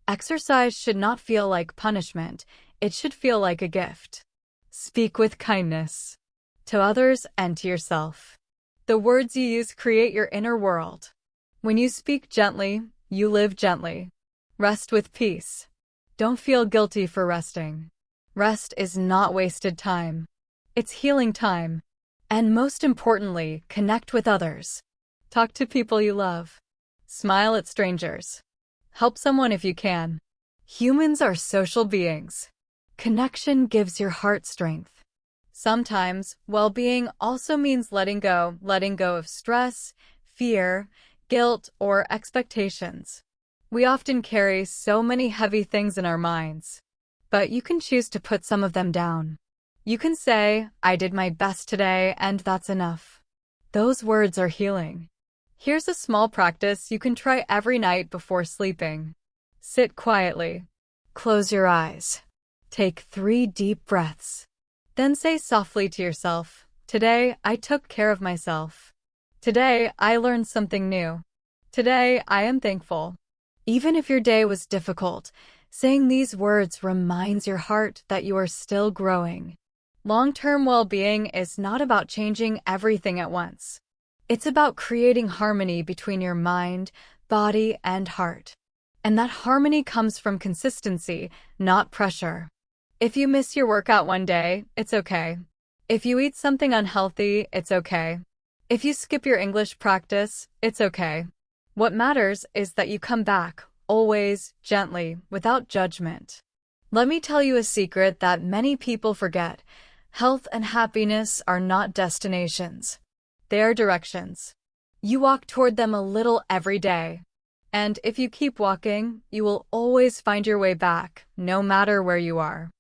Exercise should not feel like punishment. It should feel like a gift. Speak with kindness to others and to yourself. The words you use create your inner world. When you speak gently, you live gently. Rest with peace. Don't feel guilty for resting. Rest is not wasted time. It's healing time. And most importantly, connect with others. Talk to people you love. Smile at strangers. Help someone if you can. Humans are social beings. Connection gives your heart strength. Sometimes, well-being also means letting go of stress, fear, guilt, or expectations. We often carry so many heavy things in our minds. But you can choose to put some of them down. You can say, "I did my best today, and that's enough." Those words are healing. Here's a small practice you can try every night before sleeping. Sit quietly. Close your eyes. Take 3 deep breaths. Then say softly to yourself, "Today, I took care of myself. Today, I learned something new. Today, I am thankful. Even if your day was difficult, saying these words reminds your heart that you are still growing. Long-term well-being is not about changing everything at once. It's about creating harmony between your mind, body, and heart. And that harmony comes from consistency, not pressure. If you miss your workout one day, it's okay. If you eat something unhealthy, it's okay. If you skip your English practice, it's okay. What matters is that you come back, always, gently, without judgment. Let me tell you a secret that many people forget. Health and happiness are not destinations. They are directions. You walk toward them a little every day. And if you keep walking, you will always find your way back, no matter where you are.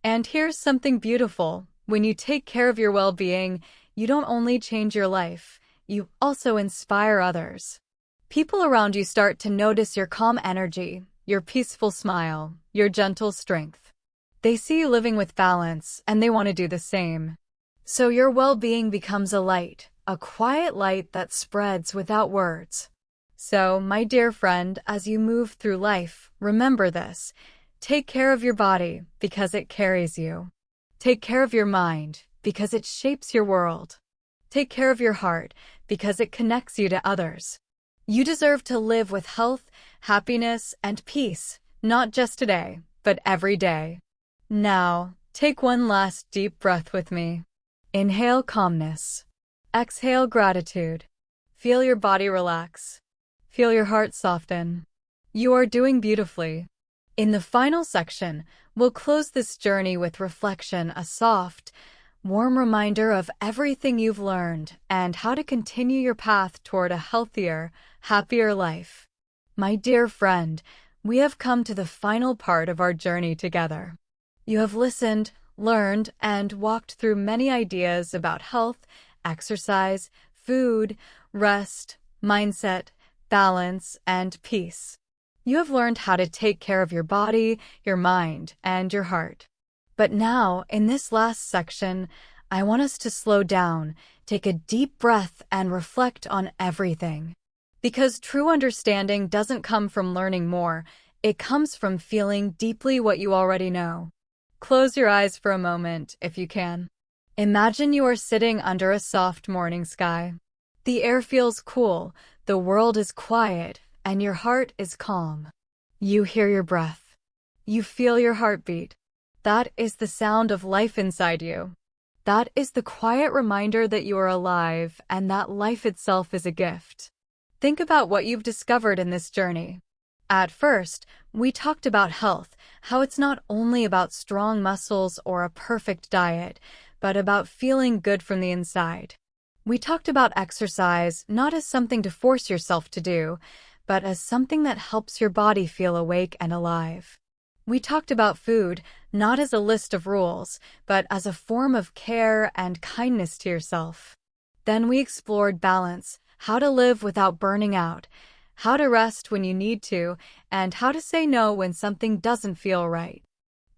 And here's something beautiful. When you take care of your well-being, you don't only change your life, you also inspire others. People around you start to notice your calm energy, your peaceful smile, your gentle strength. They see you living with balance, and they want to do the same. So your well-being becomes a light, a quiet light that spreads without words. So, my dear friend, as you move through life, remember this. Take care of your body, because it carries you. Take care of your mind, because it shapes your world. Take care of your heart, because it connects you to others. You deserve to live with health, happiness, and peace, not just today, but every day. Now, take one last deep breath with me. Inhale calmness. Exhale gratitude. Feel your body relax. Feel your heart soften. You are doing beautifully. In the final section, we'll close this journey with reflection, a soft, warm reminder of everything you've learned and how to continue your path toward a healthier, happier life. My dear friend, we have come to the final part of our journey together. You have listened, learned, and walked through many ideas about health, exercise, food, rest, mindset, balance, and peace. You have learned how to take care of your body, your mind, and your heart. But now, in this last section, I want us to slow down, take a deep breath, and reflect on everything. Because true understanding doesn't come from learning more, it comes from feeling deeply what you already know. Close your eyes for a moment, if you can. Imagine you are sitting under a soft morning sky. The air feels cool, the world is quiet, and your heart is calm. You hear your breath. You feel your heartbeat. That is the sound of life inside you. That is the quiet reminder that you are alive and that life itself is a gift. Think about what you've discovered in this journey. At first, we talked about health, how it's not only about strong muscles or a perfect diet, but about feeling good from the inside. We talked about exercise not as something to force yourself to do, but as something that helps your body feel awake and alive. We talked about food not as a list of rules, but as a form of care and kindness to yourself. Then we explored balance, how to live without burning out, how to rest when you need to, and how to say no when something doesn't feel right.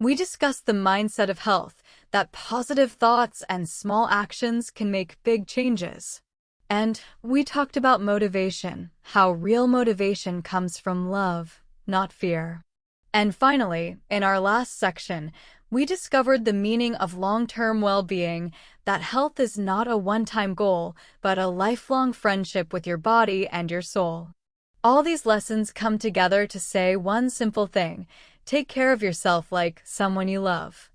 We discussed the mindset of health, that positive thoughts and small actions can make big changes. And we talked about motivation, how real motivation comes from love, not fear. And finally, in our last section, we discovered the meaning of long-term well-being, that health is not a one-time goal, but a lifelong friendship with your body and your soul. All these lessons come together to say one simple thing: take care of yourself like someone you love.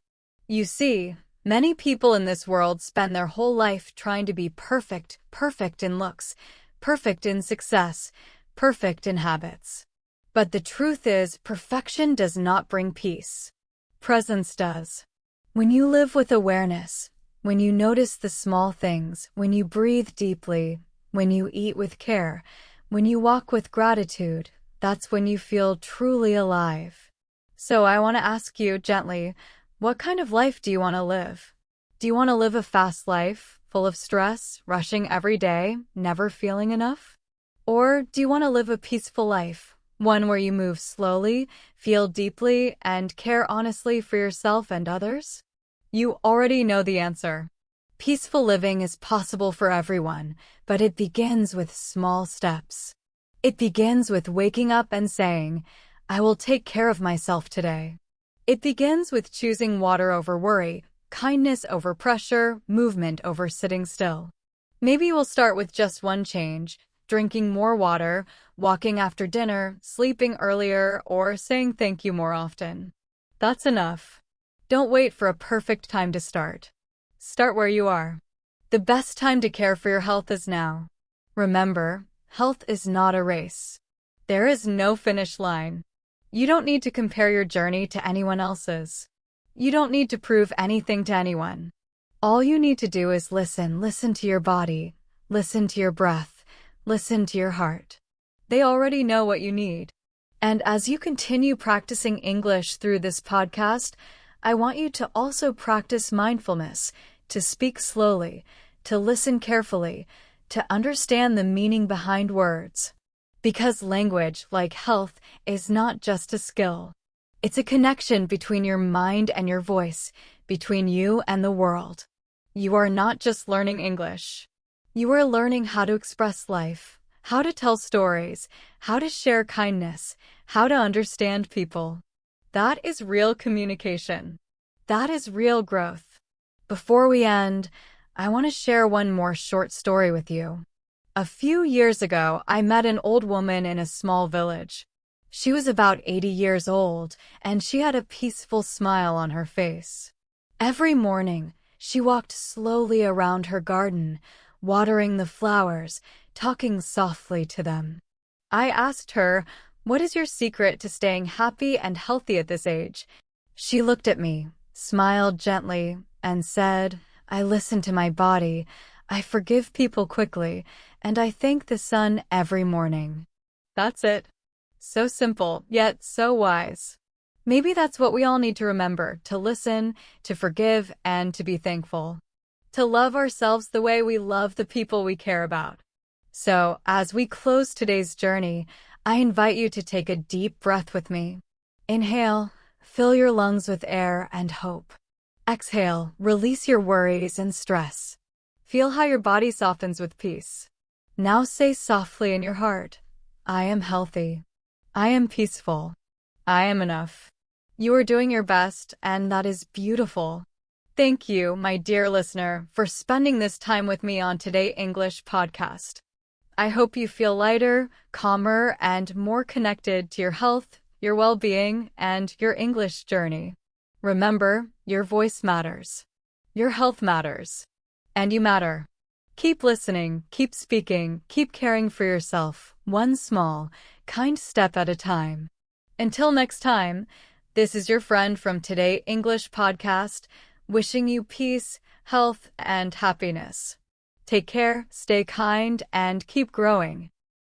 You see, many people in this world spend their whole life trying to be perfect, perfect in looks, perfect in success, perfect in habits. But the truth is, perfection does not bring peace. Presence does. When you live with awareness, when you notice the small things, when you breathe deeply, when you eat with care, when you walk with gratitude, that's when you feel truly alive. So I want to ask you gently, what kind of life do you want to live? Do you want to live a fast life, full of stress, rushing every day, never feeling enough? Or do you want to live a peaceful life, one where you move slowly, feel deeply, and care honestly for yourself and others? You already know the answer. Peaceful living is possible for everyone, but it begins with small steps. It begins with waking up and saying, I will take care of myself today. It begins with choosing water over worry, kindness over pressure, movement over sitting still. Maybe we'll start with just one change: drinking more water, walking after dinner, sleeping earlier, or saying thank you more often. That's enough. Don't wait for a perfect time to start. Start where you are. The best time to care for your health is now. Remember, health is not a race. There is no finish line. You don't need to compare your journey to anyone else's. You don't need to prove anything to anyone. All you need to do is listen to your body, listen to your breath, listen to your heart. They already know what you need. And as you continue practicing English through this podcast, I want you to also practice mindfulness, to speak slowly, to listen carefully, to understand the meaning behind words. Because language, like health, is not just a skill. It's a connection between your mind and your voice, between you and the world. You are not just learning English. You are learning how to express life, how to tell stories, how to share kindness, how to understand people. That is real communication. That is real growth. Before we end, I want to share one more short story with you. A few years ago, I met an old woman in a small village. She was about 80 years old, and she had a peaceful smile on her face. Every morning, she walked slowly around her garden, watering the flowers, talking softly to them. I asked her, "What is your secret to staying happy and healthy at this age?" She looked at me, smiled gently, and said, "I listen to my body, I forgive people quickly, and I thank the sun every morning." That's it. So simple, yet so wise. Maybe that's what we all need to remember: to listen, to forgive, and to be thankful. To love ourselves the way we love the people we care about. So, as we close today's journey, I invite you to take a deep breath with me. Inhale, fill your lungs with air and hope. Exhale, release your worries and stress. Feel how your body softens with peace. Now say softly in your heart, I am healthy. I am peaceful. I am enough. You are doing your best, and that is beautiful. Thank you, my dear listener, for spending this time with me on Today English podcast. I hope you feel lighter, calmer, and more connected to your health, your well-being, and your English journey. Remember, your voice matters. Your health matters. And you matter. Keep listening, keep speaking, keep caring for yourself, one small, kind step at a time. Until next time, this is your friend from Today English Podcast, wishing you peace, health, and happiness. Take care, stay kind, and keep growing.